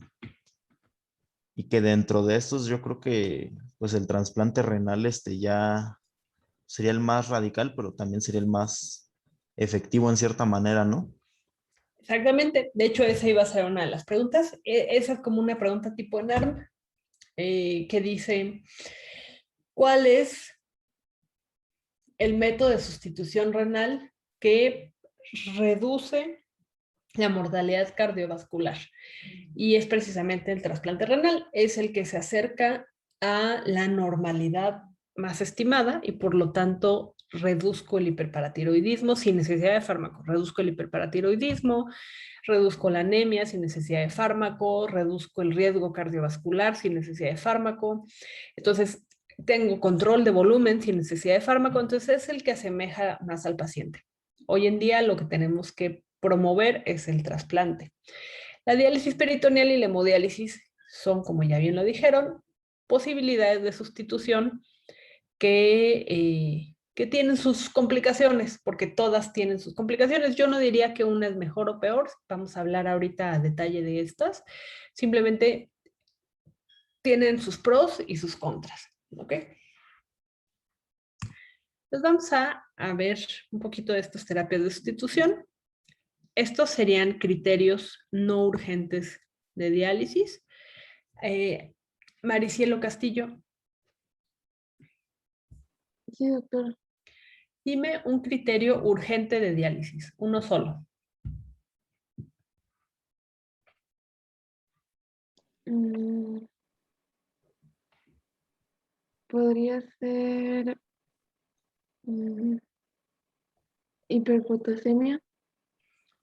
[SPEAKER 18] que dentro de estos yo creo que pues el trasplante renal ya sería el más radical, pero también sería el más efectivo en cierta manera, ¿no?
[SPEAKER 1] Exactamente. De hecho, esa iba a ser una de las preguntas. Esa es como una pregunta tipo NARM que dice, ¿cuál es el método de sustitución renal que reduce la mortalidad cardiovascular? Y es precisamente el trasplante renal. Es el que se acerca a la normalidad más estimada y por lo tanto reduzco el hiperparatiroidismo sin necesidad de fármaco, reduzco el hiperparatiroidismo, reduzco la anemia sin necesidad de fármaco, reduzco el riesgo cardiovascular sin necesidad de fármaco. Entonces, tengo control de volumen sin necesidad de fármaco, entonces es el que asemeja más al paciente. Hoy en día lo que tenemos que promover es el trasplante. La diálisis peritoneal y la hemodiálisis son, como ya bien lo dijeron, posibilidades de sustitución que tienen sus complicaciones, porque todas tienen sus complicaciones. Yo no diría que una es mejor o peor, vamos a hablar ahorita a detalle de estas, simplemente tienen sus pros y sus contras, ¿ok? Entonces vamos a ver un poquito de estas terapias de sustitución. Estos serían criterios no urgentes de diálisis. Maricielo Castillo.
[SPEAKER 5] Sí, doctor.
[SPEAKER 1] Dime un criterio urgente de diálisis, uno solo.
[SPEAKER 5] Podría ser hiperpotasemia.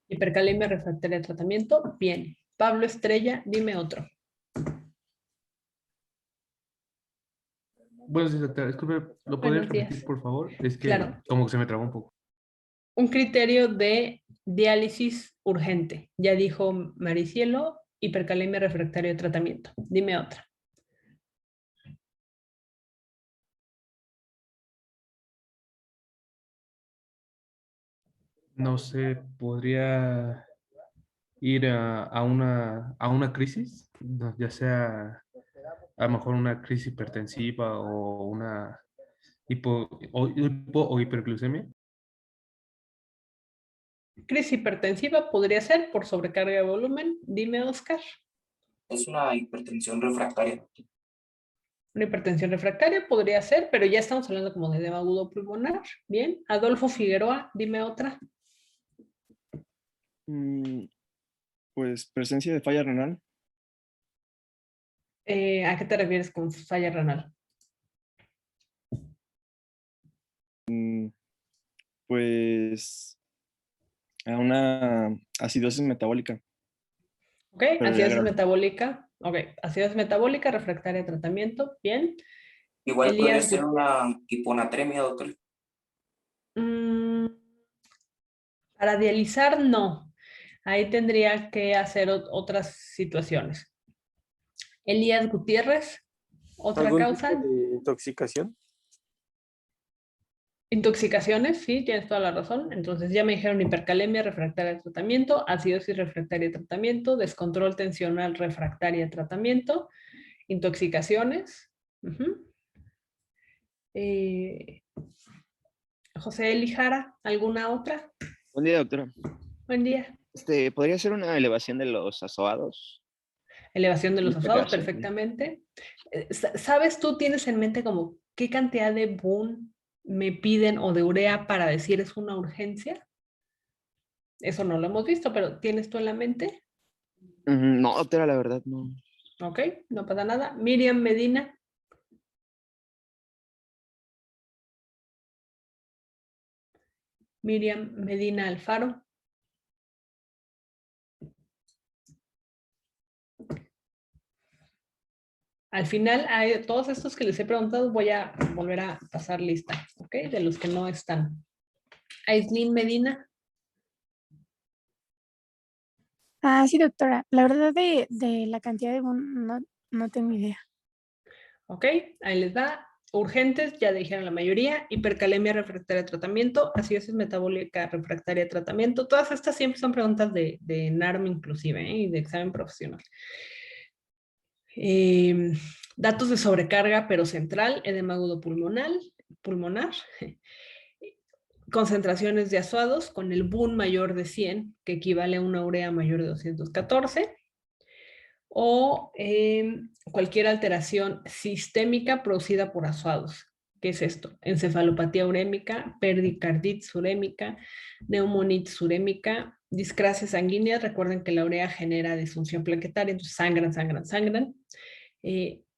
[SPEAKER 1] Hipercalemia refractaria de tratamiento. Bien. Pablo Estrella, dime otro.
[SPEAKER 19] Buenos días, doctora. Disculpe, ¿lo podría repetir, por favor? Es que
[SPEAKER 1] claro,
[SPEAKER 19] como que se me trabó un poco.
[SPEAKER 1] Un criterio de diálisis urgente. Ya dijo Maricielo, hipercalemia refractaria de tratamiento. Dime otra.
[SPEAKER 19] No sé, podría ir a una crisis, no, ya sea a lo mejor una crisis hipertensiva o una hipo o hiperglucemia.
[SPEAKER 1] Crisis hipertensiva podría ser por sobrecarga de volumen. Dime, Oscar.
[SPEAKER 20] Es una hipertensión refractaria.
[SPEAKER 1] Una hipertensión refractaria podría ser, pero ya estamos hablando como de edema agudo pulmonar. Bien. Adolfo Figueroa, dime otra.
[SPEAKER 21] Pues presencia de falla renal.
[SPEAKER 1] ¿A qué te refieres con falla renal?
[SPEAKER 21] Pues a una acidosis metabólica.
[SPEAKER 1] Ok,
[SPEAKER 21] Pero
[SPEAKER 1] acidosis metabólica. Ok, acidosis metabólica, refractaria de tratamiento. Bien.
[SPEAKER 20] Igual podría ser una hiponatremia, doctor.
[SPEAKER 1] Para dializar, no. Ahí tendría que hacer otras situaciones. Elías Gutiérrez, otra
[SPEAKER 4] ¿Algún
[SPEAKER 1] causa.
[SPEAKER 4] tipo de intoxicación?
[SPEAKER 1] Intoxicaciones, sí, tienes toda la razón. Entonces ya me dijeron hipercalemia refractaria de tratamiento, acidosis refractaria de tratamiento, descontrol tensional refractaria de tratamiento, intoxicaciones. José Elijara, ¿alguna otra?
[SPEAKER 22] Buen día, doctora.
[SPEAKER 1] Buen día.
[SPEAKER 22] ¿Podría ser una elevación de los azoados?
[SPEAKER 1] Elevación de los
[SPEAKER 22] En este
[SPEAKER 1] azoados,
[SPEAKER 22] caso,
[SPEAKER 1] perfectamente. ¿Sabes tú, tienes en mente como qué cantidad de BUN me piden o de urea para decir es una urgencia? Eso no lo hemos visto, pero ¿tienes tú en la mente?
[SPEAKER 22] No, doctora, la verdad no.
[SPEAKER 1] Ok, no pasa nada. Miriam Medina. Miriam Medina Alfaro. Al final, a todos estos que les he preguntado, voy a volver a pasar lista, ¿ok? De los que no están. Aislinn Medina.
[SPEAKER 23] Sí, doctora. La verdad de la cantidad de no tengo idea.
[SPEAKER 1] Ok, ahí les da. Urgentes, ya dijeron la mayoría. Hipercalemia refractaria a tratamiento. Acidosis metabólica refractaria a tratamiento. Todas estas siempre son preguntas de NARM inclusive, y de examen profesional. Datos de sobrecarga pero central, edema agudo pulmonar. Concentraciones de azoados con el BUN mayor de 100, que equivale a una urea mayor de 214, o cualquier alteración sistémica producida por azoados. ¿Qué es esto? Encefalopatía urémica, pericarditis urémica, neumonitis urémica, discrasia sanguínea. Recuerden que la urea genera disfunción plaquetaria, entonces sangran.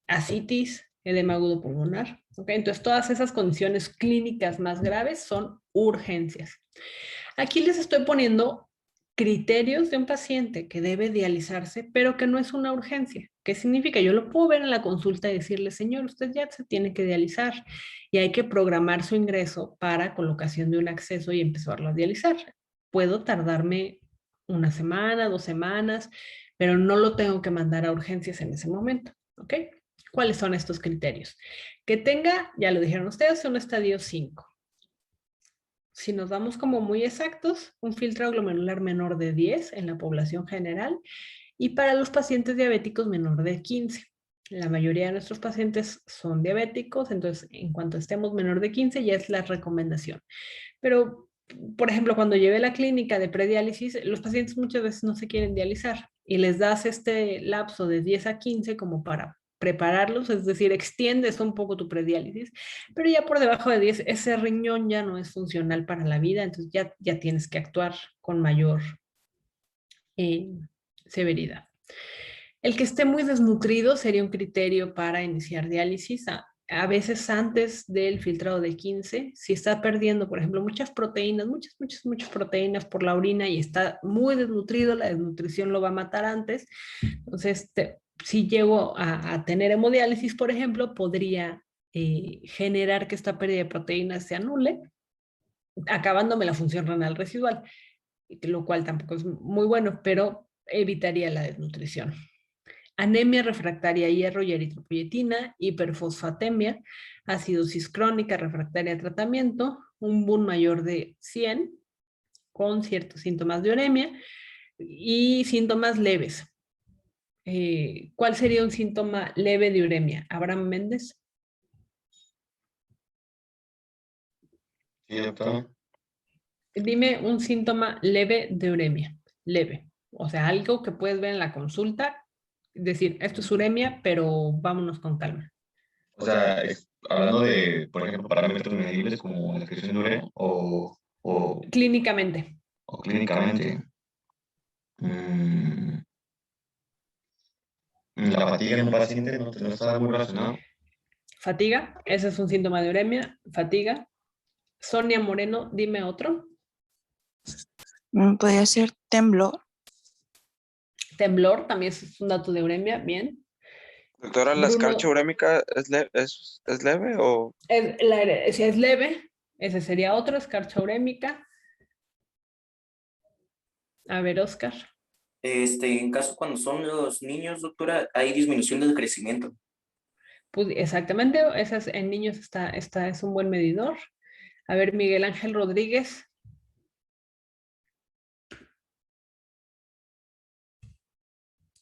[SPEAKER 1] Ascitis, edema agudo pulmonar. ¿Okay? Entonces, todas esas condiciones clínicas más graves son urgencias. Aquí les estoy poniendo criterios de un paciente que debe dializarse, pero que no es una urgencia. ¿Qué significa? Yo lo puedo ver en la consulta y decirle, señor, usted ya se tiene que dializar y hay que programar su ingreso para colocación de un acceso y empezarlo a dializar. Puedo tardarme una semana, 2 semanas, pero no lo tengo que mandar a urgencias en ese momento. ¿Ok? ¿Cuáles son estos criterios? Que tenga, ya lo dijeron ustedes, un estadio 5. Si nos vamos como muy exactos, un filtrado glomerular menor de 10 en la población general y para los pacientes diabéticos menor de 15. La mayoría de nuestros pacientes son diabéticos, entonces en cuanto estemos menor de 15 ya es la recomendación. Pero, por ejemplo, cuando llevé la clínica de prediálisis, los pacientes muchas veces no se quieren dializar y les das este lapso de 10 a 15 como para prepararlos, es decir, extiendes un poco tu prediálisis, pero ya por debajo de 10, ese riñón ya no es funcional para la vida, entonces ya tienes que actuar con mayor severidad. El que esté muy desnutrido sería un criterio para iniciar diálisis, a veces antes del filtrado de 15, si está perdiendo, por ejemplo, muchas proteínas, muchas proteínas por la orina y está muy desnutrido, la desnutrición lo va a matar antes, entonces si llego a tener hemodiálisis, por ejemplo, podría generar que esta pérdida de proteínas se anule, acabándome la función renal residual, lo cual tampoco es muy bueno, pero evitaría la desnutrición. Anemia refractaria a hierro y eritropoyetina, hiperfosfatemia, acidosis crónica refractaria a tratamiento, un BUN mayor de 100 con ciertos síntomas de uremia y síntomas leves. ¿Cuál sería un síntoma leve de uremia? Abraham Méndez.
[SPEAKER 9] Sí, doctora.
[SPEAKER 1] Dime un síntoma leve de uremia. Leve. O sea, algo que puedes ver en la consulta, decir, esto es uremia, pero vámonos con calma.
[SPEAKER 9] O sea, hablando de, por ejemplo, parámetros medibles como la excreción de urea o
[SPEAKER 1] clínicamente.
[SPEAKER 9] O clínicamente. La fatiga en un paciente no está muy relacionado.
[SPEAKER 1] Fatiga, ese es un síntoma de uremia. Fatiga. Sonia Moreno, dime otro.
[SPEAKER 5] Podría ser temblor.
[SPEAKER 1] Temblor, también es un dato de uremia, bien.
[SPEAKER 15] Doctora, ¿la escarcha urémica es leve o...?
[SPEAKER 1] Si es leve, ese sería otro, escarcha urémica. A ver, Oscar.
[SPEAKER 20] En caso cuando son los niños, doctora, hay disminución del crecimiento.
[SPEAKER 1] Pues exactamente, en niños es un buen medidor. A ver, Miguel Ángel Rodríguez.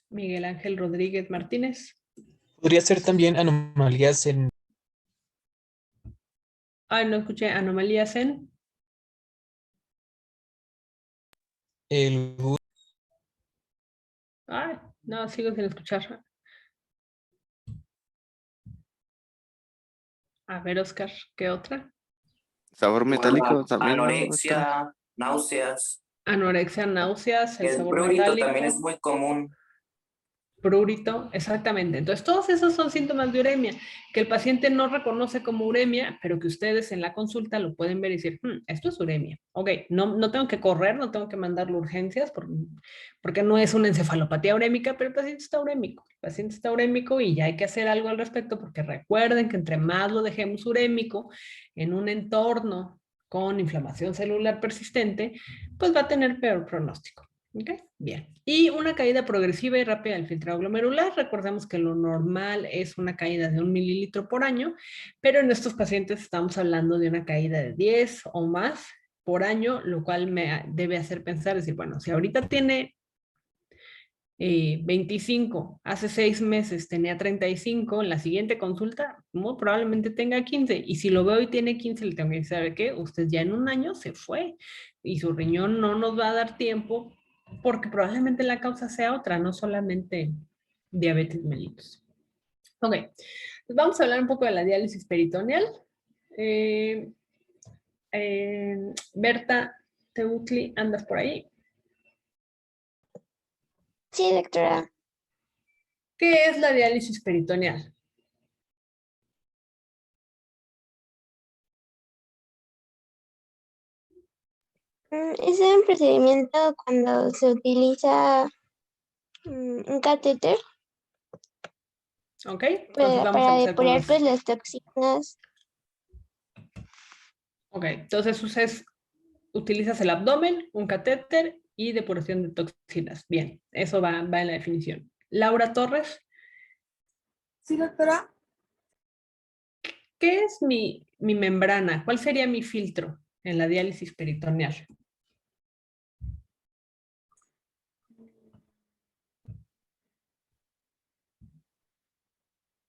[SPEAKER 1] Miguel Ángel Rodríguez Martínez.
[SPEAKER 3] Podría ser también anomalías en...
[SPEAKER 1] No escuché, anomalías en...
[SPEAKER 3] el...
[SPEAKER 1] No, sigo sin escuchar. A ver, Oscar, ¿qué otra?
[SPEAKER 15] Sabor metálico también, ¿no,
[SPEAKER 20] Anorexia,
[SPEAKER 15] doctora?
[SPEAKER 20] náuseas.
[SPEAKER 1] Anorexia, náuseas, el sabor
[SPEAKER 20] prurito
[SPEAKER 1] metálico.
[SPEAKER 20] también es muy común.
[SPEAKER 1] Prurito, exactamente. Entonces, todos esos son síntomas de uremia, que el paciente no reconoce como uremia, pero que ustedes en la consulta lo pueden ver y decir, esto es uremia. Ok, no tengo que correr, no tengo que mandarle urgencias, porque no es una encefalopatía urémica, pero el paciente está urémico. El paciente está urémico y ya hay que hacer algo al respecto, porque recuerden que entre más lo dejemos urémico en un entorno con inflamación celular persistente, pues va a tener peor pronóstico. ¿Ok? Bien. Y una caída progresiva y rápida del filtrado glomerular. Recordemos que lo normal es una caída de 1 mililitro por año, pero en estos pacientes estamos hablando de una caída de 10 o más por año, lo cual me debe hacer pensar, decir, bueno, si ahorita tiene 25, hace 6 meses tenía 35, en la siguiente consulta muy probablemente tenga 15, y si lo veo y tiene 15, le tengo que decir, ¿sabe qué? Usted ya en un año se fue, y su riñón no nos va a dar tiempo, porque probablemente la causa sea otra, no solamente diabetes mellitus. Ok, pues vamos a hablar un poco de la diálisis peritoneal. Berta Teutli, ¿andas por ahí?
[SPEAKER 4] Sí, doctora.
[SPEAKER 1] ¿Qué es la diálisis peritoneal?
[SPEAKER 4] Es un procedimiento cuando se utiliza un catéter
[SPEAKER 1] Ok, entonces vamos a
[SPEAKER 4] para
[SPEAKER 1] empezar con
[SPEAKER 4] depurar
[SPEAKER 1] los...
[SPEAKER 4] pues, las toxinas.
[SPEAKER 1] Ok, entonces utilizas el abdomen, un catéter y depuración de toxinas. Bien, eso va en la definición. Laura Torres.
[SPEAKER 12] Sí, doctora.
[SPEAKER 1] ¿Qué es mi membrana? ¿Cuál sería mi filtro en la diálisis peritoneal?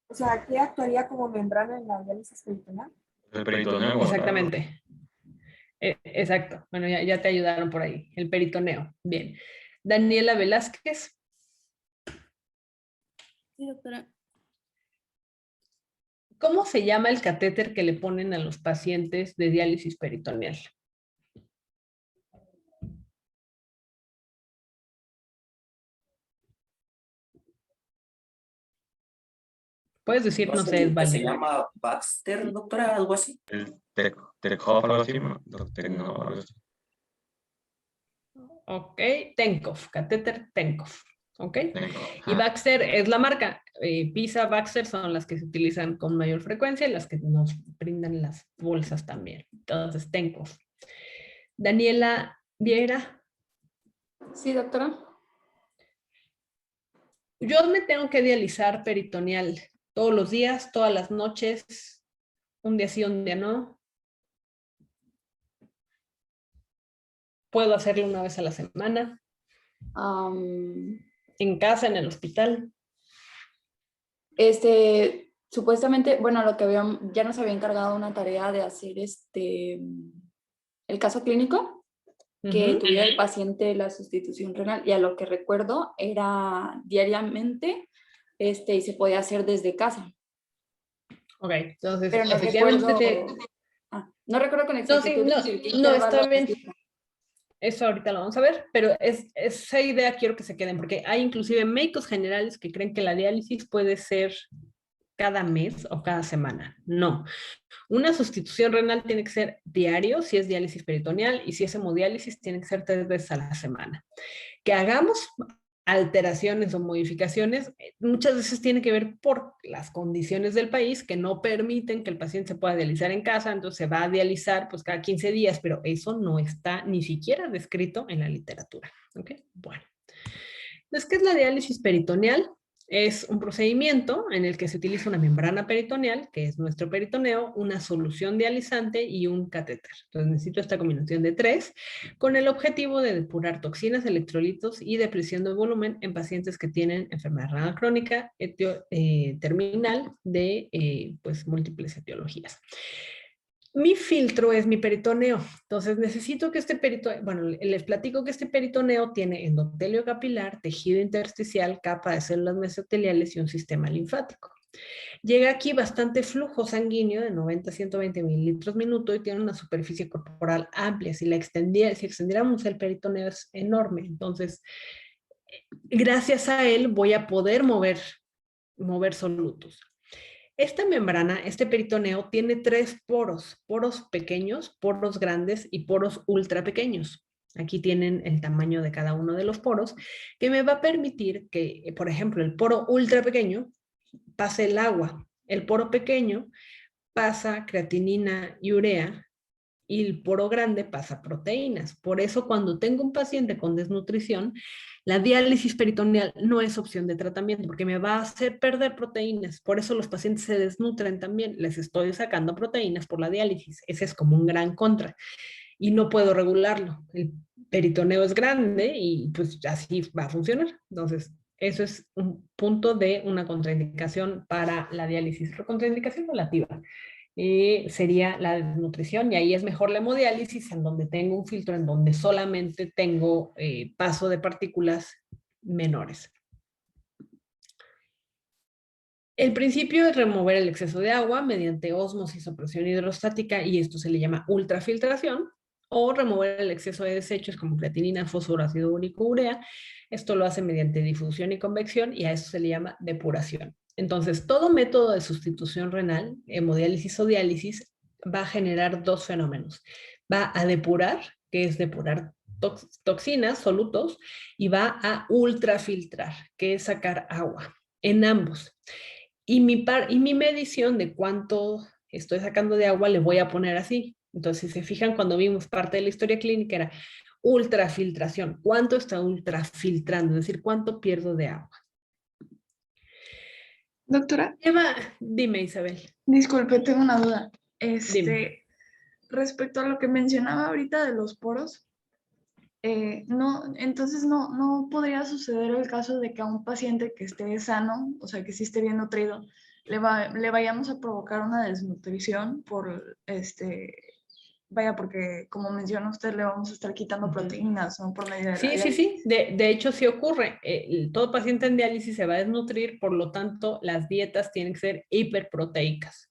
[SPEAKER 12] O sea, ¿qué actuaría como membrana en la diálisis peritoneal?
[SPEAKER 9] El peritoneo.
[SPEAKER 1] Exactamente. Exacto. Bueno, ya te ayudaron por ahí. El peritoneo. Bien. Daniela Velázquez.
[SPEAKER 12] Sí, doctora.
[SPEAKER 1] ¿Cómo se llama el catéter que le ponen a los pacientes de diálisis peritoneal? Puedes decir, no sé, es válido.
[SPEAKER 20] ¿Se llama Baxter, doctora? ¿Algo así?
[SPEAKER 9] El Terekhoff, algo así, ¿no? Algo así.
[SPEAKER 1] Ok, Tenkov, catéter Tenkov. Ok.
[SPEAKER 9] Tenkov,
[SPEAKER 1] Y Baxter es la marca. PISA, Baxter son las que se utilizan con mayor frecuencia y las que nos brindan las bolsas también. Entonces, Tenkov. Daniela Viera.
[SPEAKER 12] Sí, doctora.
[SPEAKER 1] Yo me tengo que dializar peritoneal todos los días, todas las noches, un día sí, un día no. Puedo hacerlo una vez a la semana. En casa, en el hospital.
[SPEAKER 12] Supuestamente, bueno, lo que ya nos había encargado una tarea de hacer el caso clínico, que tuviera el paciente la sustitución renal, y a lo que recuerdo era diariamente, y se podía hacer desde casa.
[SPEAKER 1] Ok, entonces,
[SPEAKER 12] pero no
[SPEAKER 1] efectivamente
[SPEAKER 12] recuerdo, no recuerdo con exactitud.
[SPEAKER 1] No, está bien. Eso ahorita lo vamos a ver, pero esa idea quiero que se queden, porque hay inclusive médicos generales que creen que la diálisis puede ser cada mes o cada semana. No. Una sustitución renal tiene que ser diario si es diálisis peritoneal, y si es hemodiálisis tiene que ser 3 veces a la semana. Que hagamos alteraciones o modificaciones, muchas veces tiene que ver por las condiciones del país que no permiten que el paciente se pueda dializar en casa, entonces se va a dializar pues cada 15 días, pero eso no está ni siquiera descrito en la literatura. ¿Ok? Bueno. Entonces, ¿qué es la diálisis peritoneal? Es un procedimiento en el que se utiliza una membrana peritoneal, que es nuestro peritoneo, una solución dializante y un catéter. Entonces necesito esta combinación de 3 con el objetivo de depurar toxinas, electrolitos y depresión de volumen en pacientes que tienen enfermedad renal crónica terminal de pues, múltiples etiologías. Mi filtro es mi peritoneo, entonces necesito que este peritoneo, bueno, les platico que este peritoneo tiene endotelio capilar, tejido intersticial, capa de células mesoteliales y un sistema linfático. Llega aquí bastante flujo sanguíneo de 90 a 120 mililitros minuto y tiene una superficie corporal amplia. Si extendiéramos el peritoneo es enorme, entonces gracias a él voy a poder mover solutos. Esta membrana, este peritoneo, tiene 3 poros, poros pequeños, poros grandes y poros ultra pequeños. Aquí tienen el tamaño de cada uno de los poros, que me va a permitir que, por ejemplo, el poro ultra pequeño pase el agua, el poro pequeño pasa creatinina y urea, y el poro grande pasa proteínas. Por eso cuando tengo un paciente con desnutrición, la diálisis peritoneal no es opción de tratamiento porque me va a hacer perder proteínas. Por eso los pacientes se desnutren también. Les estoy sacando proteínas por la diálisis. Ese es como un gran contra. Y no puedo regularlo. El peritoneo es grande y pues así va a funcionar. Entonces, eso es un punto de una contraindicación para la diálisis. Pero contraindicación relativa. Sería la desnutrición y ahí es mejor la hemodiálisis en donde tengo un filtro en donde solamente tengo paso de partículas menores. El principio es remover el exceso de agua mediante ósmosis o presión hidrostática y esto se le llama ultrafiltración, o remover el exceso de desechos como creatinina, fósforo, ácido úrico, urea. Esto lo hace mediante difusión y convección y a eso se le llama depuración. Entonces, todo método de sustitución renal, hemodiálisis o diálisis, va a generar 2 fenómenos. Va a depurar, que es depurar toxinas, solutos, y va a ultrafiltrar, que es sacar agua, en ambos. Y mi medición de cuánto estoy sacando de agua le voy a poner así. Entonces, si se fijan, cuando vimos parte de la historia clínica era ultrafiltración. ¿Cuánto está ultrafiltrando? Es decir, ¿cuánto pierdo de agua?
[SPEAKER 5] Doctora.
[SPEAKER 1] Dime, Isabel.
[SPEAKER 5] Disculpe, tengo una duda.
[SPEAKER 1] Dime.
[SPEAKER 5] Respecto a lo que mencionaba ahorita de los poros, entonces no podría suceder el caso de que a un paciente que esté sano, o sea, que sí esté bien nutrido, le vayamos a provocar una desnutrición por porque como menciona usted, le vamos a estar quitando proteínas, ¿no? Por medio de la diálisis.
[SPEAKER 1] Sí. De hecho, sí ocurre. Todo paciente en diálisis se va a desnutrir, por lo tanto, las dietas tienen que ser hiperproteicas.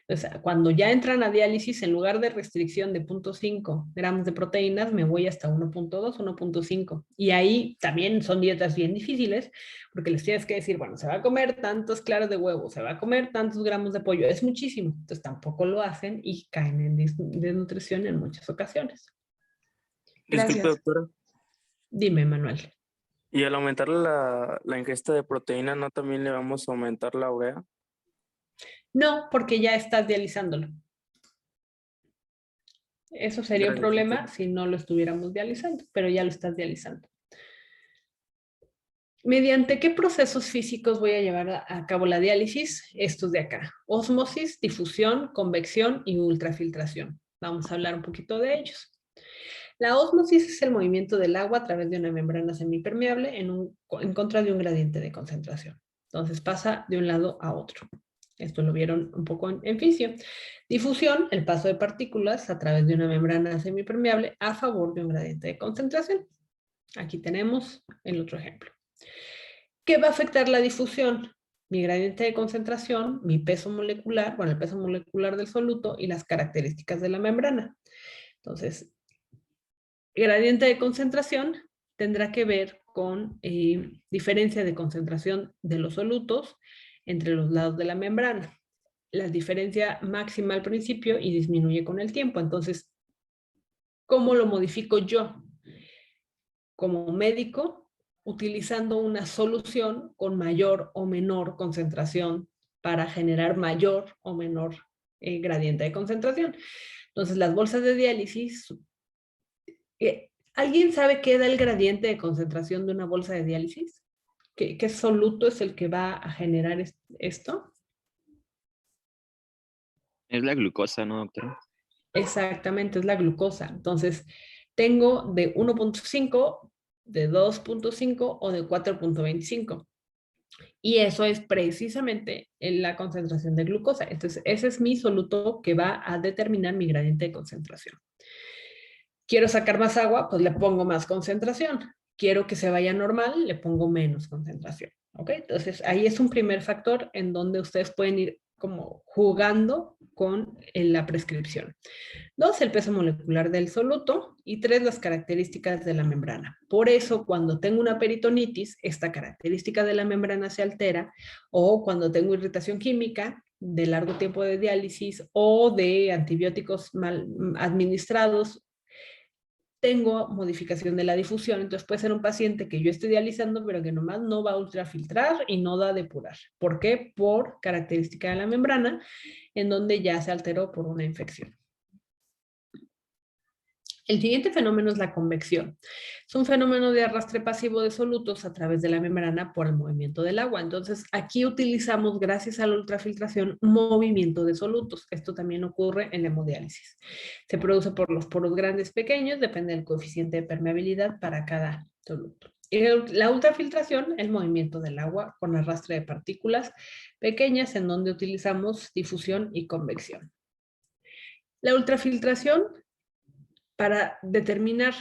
[SPEAKER 1] O sea, cuando ya entran a diálisis, en lugar de restricción de 0.5 gramos de proteínas, me voy hasta 1.2, 1.5. Y ahí también son dietas bien difíciles, porque les tienes que decir, bueno, se va a comer tantos claros de huevo, se va a comer tantos gramos de pollo, es muchísimo. Entonces tampoco lo hacen y caen en desnutrición en muchas ocasiones.
[SPEAKER 6] Disculpe, doctora.
[SPEAKER 1] Dime, Manuel.
[SPEAKER 6] ¿Y al aumentar la ingesta de proteína, no también le vamos a aumentar la urea?
[SPEAKER 1] No, porque ya estás dializándolo. Eso sería un problema si no lo estuviéramos dializando, pero ya lo estás dializando. ¿Mediante qué procesos físicos voy a llevar a cabo la diálisis? Estos de acá. Ósmosis, difusión, convección y ultrafiltración. Vamos a hablar un poquito de ellos. La ósmosis es el movimiento del agua a través de una membrana semipermeable en contra de un gradiente de concentración. Entonces pasa de un lado a otro. Esto lo vieron un poco en fisio. Difusión, el paso de partículas a través de una membrana semipermeable a favor de un gradiente de concentración. Aquí tenemos el otro ejemplo. ¿Qué va a afectar la difusión? Mi gradiente de concentración, mi peso molecular, el peso molecular del soluto y las características de la membrana. Entonces, gradiente de concentración tendrá que ver con diferencia de concentración de los solutos entre los lados de la membrana. La diferencia máxima al principio y disminuye con el tiempo. Entonces, ¿cómo lo modifico yo? Como médico, utilizando una solución con mayor o menor concentración para generar mayor o menor gradiente de concentración. Entonces, las bolsas de diálisis, ¿alguien sabe qué da el gradiente de concentración de una bolsa de diálisis? ¿Qué soluto es el que va a generar esto?
[SPEAKER 22] Es la glucosa, ¿no, doctora?
[SPEAKER 1] Exactamente, es la glucosa. Entonces, tengo de 1.5, de 2.5 o de 4.25. Y eso es precisamente la concentración de glucosa. Entonces, ese es mi soluto que va a determinar mi gradiente de concentración. Quiero sacar más agua, pues le pongo más concentración. Quiero que se vaya normal, le pongo menos concentración. ¿Ok? Entonces, ahí es un primer factor en donde ustedes pueden ir como jugando con la prescripción. 2, el peso molecular del soluto. Y 3, las características de la membrana. Por eso, cuando tengo una peritonitis, esta característica de la membrana se altera, o cuando tengo irritación química de largo tiempo de diálisis o de antibióticos mal administrados, tengo modificación de la difusión. Entonces puede ser un paciente que yo estoy dializando, pero que nomás no va a ultrafiltrar y no da a depurar. ¿Por qué? Por característica de la membrana, en donde ya se alteró por una infección. El siguiente fenómeno es la convección. Es un fenómeno de arrastre pasivo de solutos a través de la membrana por el movimiento del agua. Entonces, aquí utilizamos, gracias a la ultrafiltración, movimiento de solutos. Esto también ocurre en la hemodiálisis. Se produce por los poros grandes, pequeños, depende del coeficiente de permeabilidad para cada soluto. Y la ultrafiltración, el movimiento del agua con arrastre de partículas pequeñas, en donde utilizamos difusión y convección. La ultrafiltración, para determinar,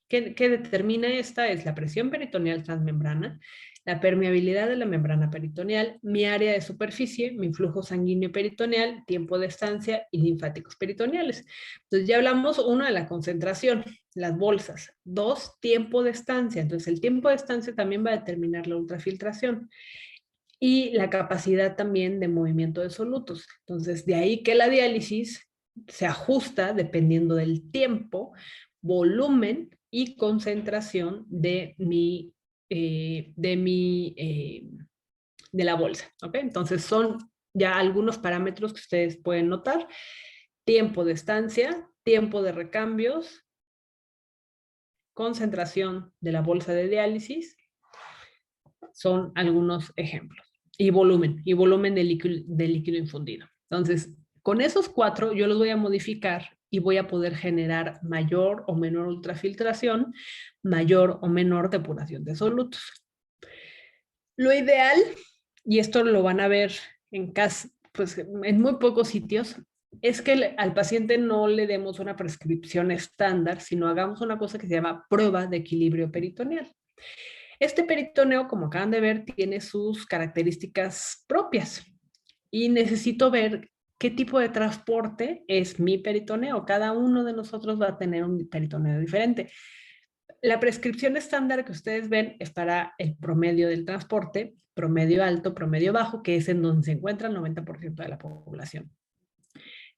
[SPEAKER 1] ¿qué determina esta? Es la presión peritoneal transmembrana, la permeabilidad de la membrana peritoneal, mi área de superficie, mi flujo sanguíneo peritoneal, tiempo de estancia y linfáticos peritoneales. Entonces ya hablamos, uno, de la concentración, las bolsas. 2, tiempo de estancia. Entonces el tiempo de estancia también va a determinar la ultrafiltración. Y la capacidad también de movimiento de solutos. Entonces de ahí que la diálisis se ajusta dependiendo del tiempo, volumen y concentración de la bolsa. ¿Ok? Entonces son ya algunos parámetros que ustedes pueden notar. Tiempo de estancia, tiempo de recambios, concentración de la bolsa de diálisis, son algunos ejemplos. Y volumen de líquido infundido. Entonces, con esos 4 yo los voy a modificar y voy a poder generar mayor o menor ultrafiltración, mayor o menor depuración de solutos. Lo ideal, y esto lo van a ver en pues, en muy pocos sitios, es que al paciente no le demos una prescripción estándar, sino hagamos una cosa que se llama prueba de equilibrio peritoneal. Este peritoneo, como acaban de ver, tiene sus características propias y necesito ver qué tipo de transporte es mi peritoneo. Cada uno de nosotros va a tener un peritoneo diferente. La prescripción estándar que ustedes ven es para el promedio del transporte, promedio alto, promedio bajo, que es en donde se encuentra el 90% de la población.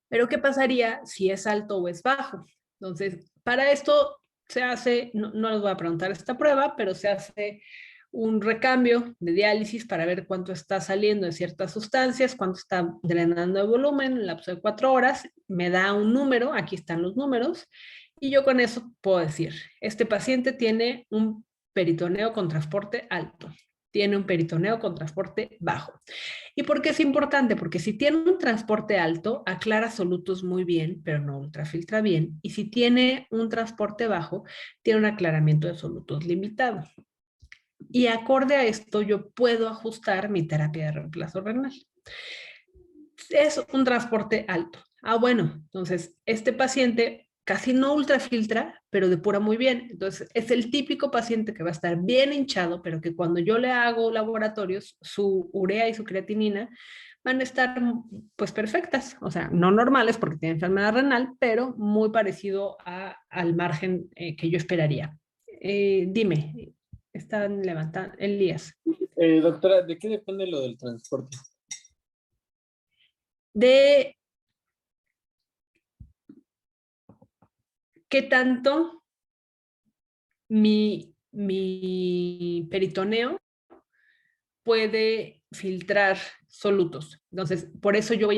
[SPEAKER 1] Pero ¿qué pasaría si es alto o es bajo? Entonces, para esto se hace, no les voy a preguntar esta prueba, pero se hace un recambio de diálisis para ver cuánto está saliendo de ciertas sustancias, cuánto está drenando de volumen en el lapso de 4 horas, me da un número, aquí están los números, y yo con eso puedo decir, este paciente tiene un peritoneo con transporte alto, tiene un peritoneo con transporte bajo. ¿Y por qué es importante? Porque si tiene un transporte alto, aclara solutos muy bien, pero no ultrafiltra bien. Y si tiene un transporte bajo, tiene un aclaramiento de solutos limitado. Y acorde a esto, yo puedo ajustar mi terapia de reemplazo renal. Es un transporte alto. Bueno, entonces este paciente casi no ultrafiltra, pero depura muy bien. Entonces, es el típico paciente que va a estar bien hinchado, pero que cuando yo le hago laboratorios, su urea y su creatinina van a estar pues perfectas. O sea, no normales porque tiene enfermedad renal, pero muy parecido al margen que yo esperaría. Dime, están levantando. Elías.
[SPEAKER 7] Doctora, ¿de qué depende lo del transporte?
[SPEAKER 1] De qué tanto mi mi peritoneo puede filtrar solutos. Entonces, por eso yo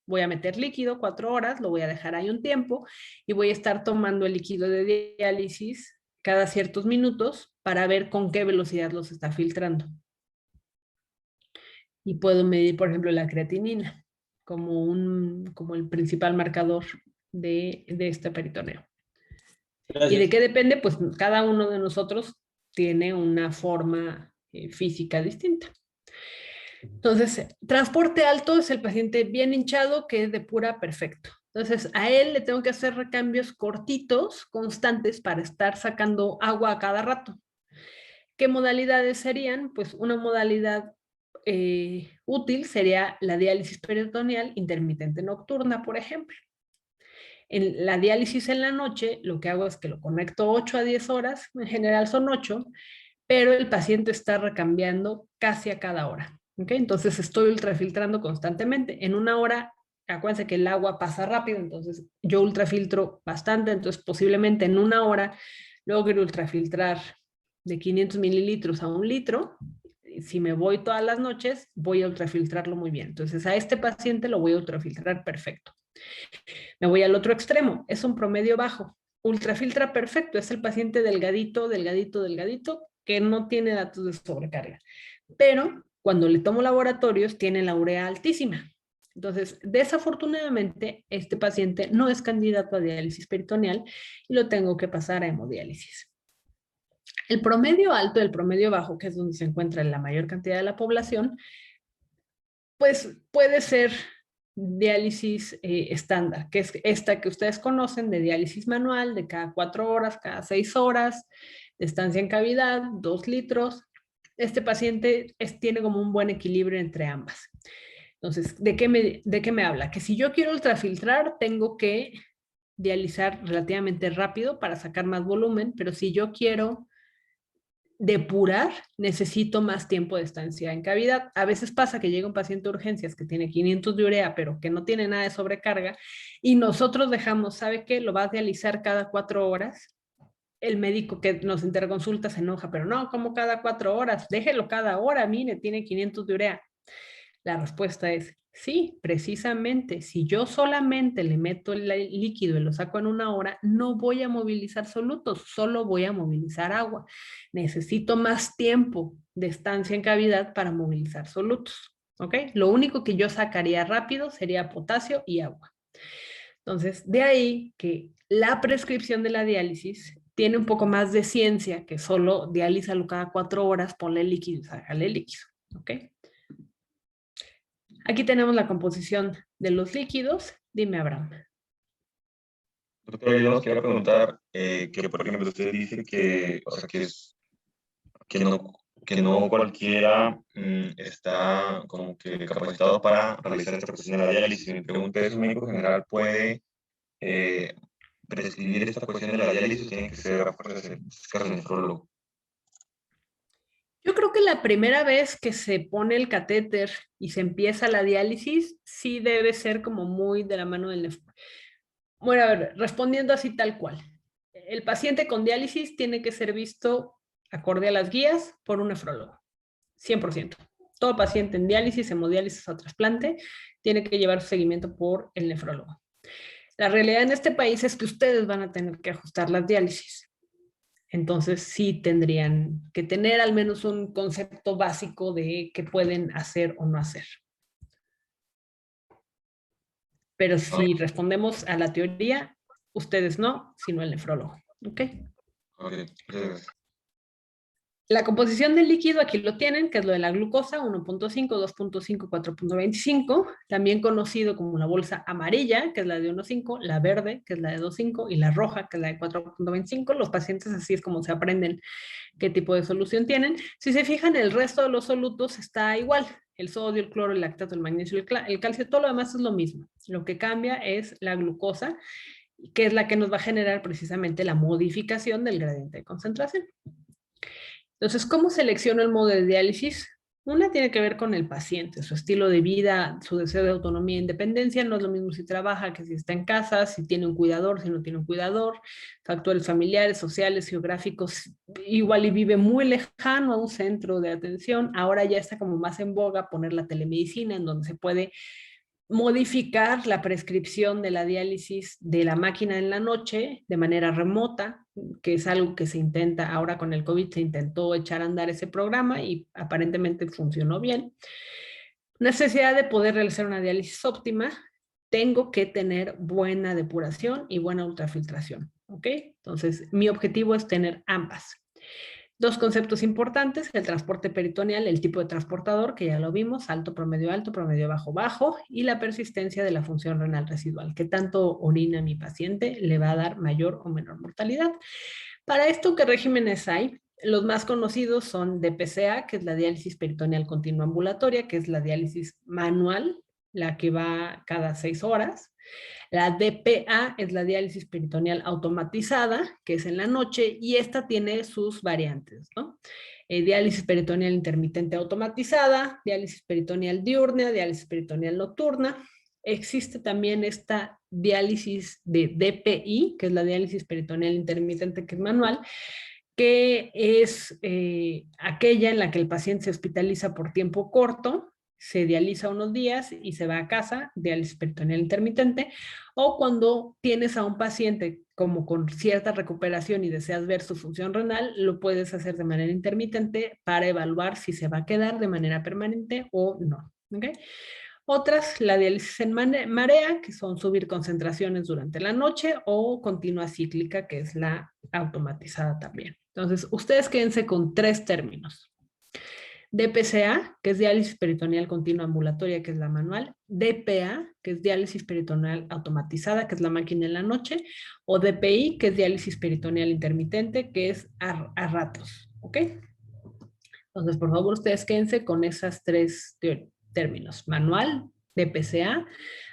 [SPEAKER 1] voy a meter líquido 4 horas, lo voy a dejar ahí un tiempo y voy a estar tomando el líquido de diálisis cada ciertos minutos para ver con qué velocidad los está filtrando. Y puedo medir, por ejemplo, la creatinina como el principal marcador de este peritoneo.
[SPEAKER 7] Gracias.
[SPEAKER 1] ¿Y de qué depende? Pues cada uno de nosotros tiene una forma física distinta. Entonces, transporte alto es el paciente bien hinchado que depura perfecto. Entonces, a él le tengo que hacer recambios cortitos, constantes, para estar sacando agua a cada rato. ¿Qué modalidades serían? Pues una modalidad útil sería la diálisis peritoneal intermitente nocturna, por ejemplo. En la diálisis en la noche, lo que hago es que lo conecto 8 a 10 horas, en general son 8, pero el paciente está recambiando casi a cada hora. ¿Okay? Entonces estoy ultrafiltrando constantemente. En una hora, acuérdense que el agua pasa rápido, entonces yo ultrafiltro bastante, entonces posiblemente en una hora logre ultrafiltrar de 500 mililitros a 1 litro. Si me voy todas las noches, voy a ultrafiltrarlo muy bien. Entonces a este paciente lo voy a ultrafiltrar perfecto. Me voy al otro extremo, es un promedio bajo. Ultrafiltra perfecto, es el paciente delgadito, delgadito, delgadito, que no tiene datos de sobrecarga. Pero cuando le tomo laboratorios, tiene la urea altísima. Entonces, desafortunadamente, este paciente no es candidato a diálisis peritoneal y lo tengo que pasar a hemodiálisis. El promedio alto y el promedio bajo, que es donde se encuentra la mayor cantidad de la población, pues puede ser diálisis estándar, que es esta que ustedes conocen de diálisis manual, de cada 4 horas, cada 6 horas, de estancia en cavidad, 2 litros. Este paciente tiene como un buen equilibrio entre ambas. Entonces, ¿de qué me habla? Que si yo quiero ultrafiltrar, tengo que dializar relativamente rápido para sacar más volumen, pero si yo quiero depurar, necesito más tiempo de estancia en cavidad. A veces pasa que llega un paciente de urgencias que tiene 500 de urea, pero que no tiene nada de sobrecarga, y nosotros dejamos, ¿sabe qué? Lo va a dializar cada 4 horas. El médico que nos interconsulta se enoja, pero no, ¿cómo cada 4 horas? Déjelo cada hora, mire, tiene 500 de urea. La respuesta es, sí, precisamente, si yo solamente le meto el líquido y lo saco en 1 hora, no voy a movilizar solutos, solo voy a movilizar agua. Necesito más tiempo de estancia en cavidad para movilizar solutos, ¿ok? Lo único que yo sacaría rápido sería potasio y agua. Entonces, de ahí que la prescripción de la diálisis tiene un poco más de ciencia que solo dialízalo cada 4 horas, ponle líquido y sácale líquido, ¿ok? Aquí tenemos la composición de los líquidos. Dime, Abraham.
[SPEAKER 9] Doctora, yo nos quería preguntar que, por ejemplo, usted dice que, o sea, que no cualquiera está como que capacitado para realizar esta cuestión de la diálisis. Mi pregunta es, ¿un médico general puede prescribir esta cuestión de la diálisis o tiene que ser nefrólogo?
[SPEAKER 1] Yo creo que la primera vez que se pone el catéter y se empieza la diálisis, sí debe ser como muy de la mano del nefrólogo. Bueno, a ver, respondiendo así tal cual. El paciente con diálisis tiene que ser visto acorde a las guías por un nefrólogo, 100%. Todo paciente en diálisis, hemodiálisis o trasplante tiene que llevar su seguimiento por el nefrólogo. La realidad en este país es que ustedes van a tener que ajustar las diálisis. Entonces sí tendrían que tener al menos un concepto básico de qué pueden hacer o no hacer. Pero si respondemos a la teoría, ustedes no, sino el nefrólogo. ¿Ok? La composición del líquido aquí lo tienen, que es lo de la glucosa, 1.5, 2.5, 4.25, también conocido como la bolsa amarilla, que es la de 1.5, la verde, que es la de 2.5, y la roja, que es la de 4.25. Los pacientes así es como se aprenden qué tipo de solución tienen. Si se fijan, el resto de los solutos está igual. El sodio, el cloro, el lactato, el magnesio, el calcio, todo lo demás es lo mismo. Lo que cambia es la glucosa, que es la que nos va a generar precisamente la modificación del gradiente de concentración. Entonces, ¿cómo selecciono el modo de diálisis? Una tiene que ver con el paciente, su estilo de vida, su deseo de autonomía e independencia. No es lo mismo si trabaja que si está en casa, si tiene un cuidador, si no tiene un cuidador, factores familiares, sociales, geográficos. Igual y vive muy lejano a un centro de atención. Ahora ya está como más en boga poner la telemedicina, en donde se puede modificar la prescripción de la diálisis de la máquina en la noche de manera remota, que es algo que se intenta, ahora con el COVID se intentó echar a andar ese programa y aparentemente funcionó bien. Necesidad de poder realizar una diálisis óptima, tengo que tener buena depuración y buena ultrafiltración, ¿ok? Entonces, mi objetivo es tener ambas. Dos conceptos importantes, el transporte peritoneal, el tipo de transportador, que ya lo vimos, alto, promedio, bajo, bajo, y la persistencia de la función renal residual, que tanto orina mi paciente le va a dar mayor o menor mortalidad. Para esto, ¿qué regímenes hay? Los más conocidos son DPCA, que es la diálisis peritoneal continua ambulatoria, que es la diálisis manual, la que va cada 6 horas. La DPA es la diálisis peritoneal automatizada, que es en la noche, y esta tiene sus variantes, ¿no? Diálisis peritoneal intermitente automatizada, diálisis peritoneal diurna, diálisis peritoneal nocturna. Existe también esta diálisis de DPI, que es la diálisis peritoneal intermitente, que es manual, que es aquella en la que el paciente se hospitaliza por tiempo corto, se dializa unos días y se va a casa, diálisis peritoneal intermitente, o cuando tienes a un paciente como con cierta recuperación y deseas ver su función renal, lo puedes hacer de manera intermitente para evaluar si se va a quedar de manera permanente o no. ¿Okay? Otras, la diálisis en marea, que son subir concentraciones durante la noche, o continua cíclica, que es la automatizada también. Entonces, ustedes quédense con 3 términos. DPCA, que es diálisis peritoneal continua ambulatoria, que es la manual. DPA, que es diálisis peritoneal automatizada, que es la máquina en la noche. O DPI, que es diálisis peritoneal intermitente, que es a ratos. ¿Ok? Entonces, por favor, ustedes quédense con esas 3 términos. Manual, DPCA,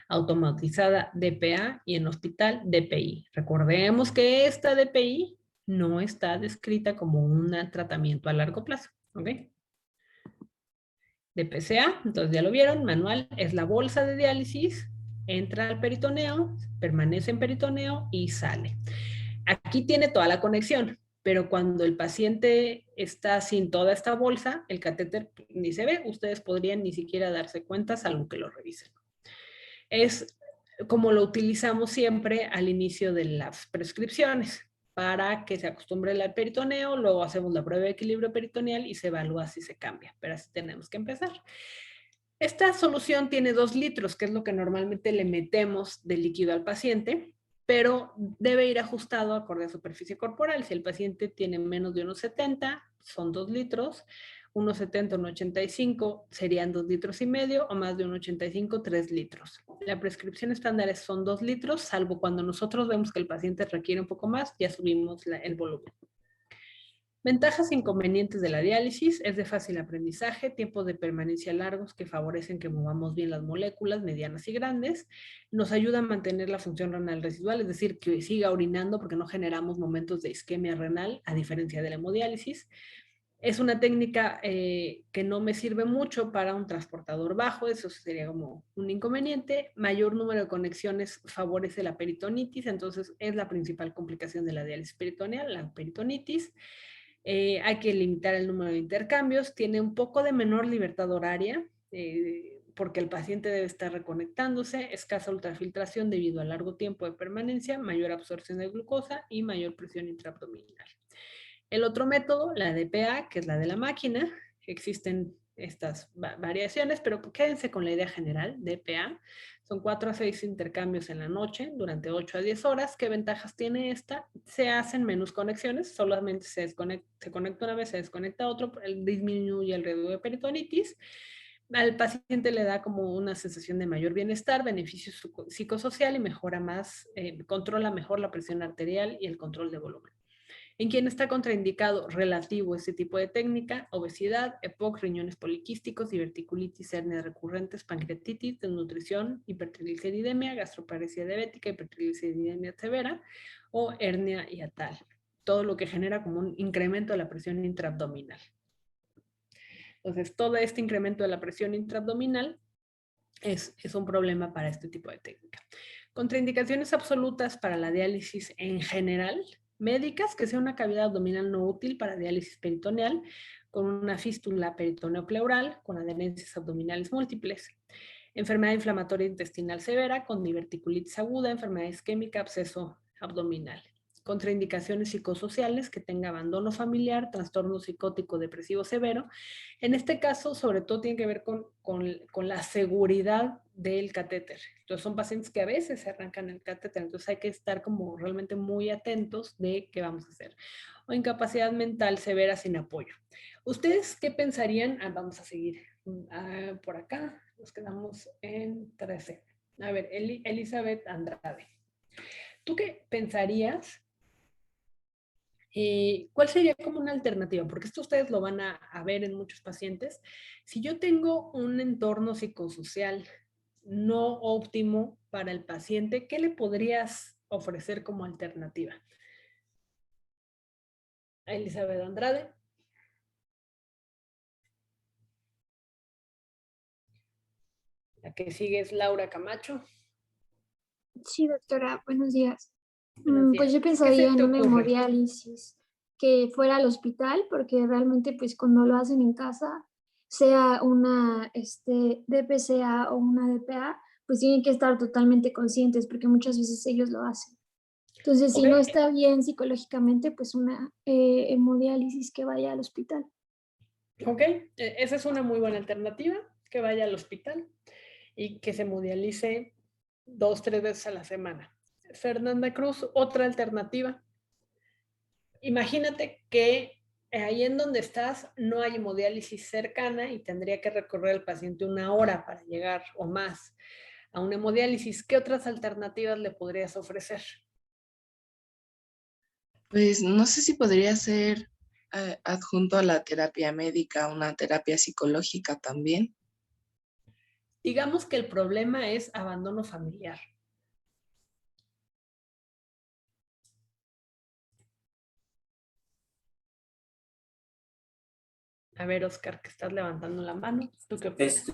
[SPEAKER 1] automatizada, DPA, y en hospital, DPI. Recordemos que esta DPI no está descrita como un tratamiento a largo plazo. ¿Ok? DPCA, entonces ya lo vieron, manual es la bolsa de diálisis, entra al peritoneo, permanece en peritoneo y sale. Aquí tiene toda la conexión, pero cuando el paciente está sin toda esta bolsa, el catéter ni se ve, ustedes podrían ni siquiera darse cuenta salvo que lo revisen. Es como lo utilizamos siempre al inicio de las prescripciones, para que se acostumbre al peritoneo, luego hacemos la prueba de equilibrio peritoneal y se evalúa si se cambia, pero así tenemos que empezar. Esta solución tiene 2 litros, que es lo que normalmente le metemos de líquido al paciente, pero debe ir ajustado acorde a superficie corporal. Si el paciente tiene menos de 1,70, son 2 litros, 1,70, 1,85 serían 2 litros y medio, o más de 1,85, 3 litros. La prescripción estándar son 2 litros, salvo cuando nosotros vemos que el paciente requiere un poco más, ya subimos el volumen. Ventajas e inconvenientes de la diálisis: es de fácil aprendizaje, tiempos de permanencia largos que favorecen que movamos bien las moléculas medianas y grandes, nos ayuda a mantener la función renal residual, es decir, que siga orinando porque no generamos momentos de isquemia renal, a diferencia de la hemodiálisis. Es una técnica que no me sirve mucho para un transportador bajo, eso sería como un inconveniente. Mayor número de conexiones favorece la peritonitis, entonces es la principal complicación de la diálisis peritoneal, la peritonitis. Hay que limitar el número de intercambios, tiene un poco de menor libertad horaria, porque el paciente debe estar reconectándose, escasa ultrafiltración debido al largo tiempo de permanencia, mayor absorción de glucosa y mayor presión intraabdominal. El otro método, la DPA, que es la de la máquina, existen estas variaciones, pero quédense con la idea general, DPA. Son 4 a 6 intercambios en la noche durante 8 a 10 horas. ¿Qué ventajas tiene esta? Se hacen menos conexiones, solamente se conecta una vez, se desconecta otro, disminuye el riesgo de peritonitis. Al paciente le da como una sensación de mayor bienestar, beneficio psicosocial y mejora más, controla mejor la presión arterial y el control de volumen. ¿En quién está contraindicado relativo a este tipo de técnica? Obesidad, EPOC, riñones poliquísticos, diverticulitis, hernias recurrentes, pancreatitis, desnutrición, hipertrigliceridemia, gastroparesia diabética, hipertrigliceridemia severa o hernia hiatal. Todo lo que genera como un incremento de la presión intraabdominal. Entonces, todo este incremento de la presión intraabdominal es un problema para este tipo de técnica. Contraindicaciones absolutas para la diálisis en general, médicas, que sea una cavidad abdominal no útil para diálisis peritoneal, con una fístula peritoneopleural, con adherencias abdominales múltiples. Enfermedad inflamatoria intestinal severa, con diverticulitis aguda, enfermedad isquémica, absceso abdominal. Contraindicaciones psicosociales, que tenga abandono familiar, trastorno psicótico depresivo severo. En este caso, sobre todo, tiene que ver con la seguridad del catéter. Entonces, son pacientes que a veces se arrancan el catéter, entonces hay que estar como realmente muy atentos de qué vamos a hacer. O incapacidad mental severa sin apoyo. ¿Ustedes qué pensarían? Vamos a seguir por acá. Nos quedamos en 13. A ver, Elizabeth Andrade. ¿Tú qué pensarías? ¿Cuál sería como una alternativa? Porque esto ustedes lo van a ver en muchos pacientes. Si yo tengo un entorno psicosocial no óptimo para el paciente, ¿qué le podrías ofrecer como alternativa? A Elizabeth Andrade. La que sigue es Laura Camacho.
[SPEAKER 8] Sí, doctora, buenos días.
[SPEAKER 1] Buenos
[SPEAKER 8] Pues
[SPEAKER 1] días.
[SPEAKER 8] yo
[SPEAKER 1] ¿Qué
[SPEAKER 8] pensaría
[SPEAKER 1] se te
[SPEAKER 8] en una
[SPEAKER 1] ocurre?
[SPEAKER 8] hemodiálisis que fuera al hospital, porque realmente pues cuando lo hacen en casa, sea una DPCA o una DPA, pues tienen que estar totalmente conscientes porque muchas veces ellos lo hacen. Entonces, si
[SPEAKER 1] Ok.
[SPEAKER 8] no está bien psicológicamente, pues una hemodiálisis que vaya al hospital.
[SPEAKER 1] Ok, esa es una muy buena alternativa, que vaya al hospital y que se hemodialice 2-3 veces a la semana. Fernanda Cruz, otra alternativa. Imagínate que ahí en donde estás no hay hemodiálisis cercana y tendría que recorrer el paciente 1 hora para llegar o más a una hemodiálisis. ¿Qué otras alternativas le podrías ofrecer?
[SPEAKER 13] Pues no sé si podría ser adjunto a la terapia médica, una terapia psicológica también.
[SPEAKER 1] Digamos que el problema es abandono familiar. A ver, Oscar, que estás levantando la mano. ¿Tú qué opinas?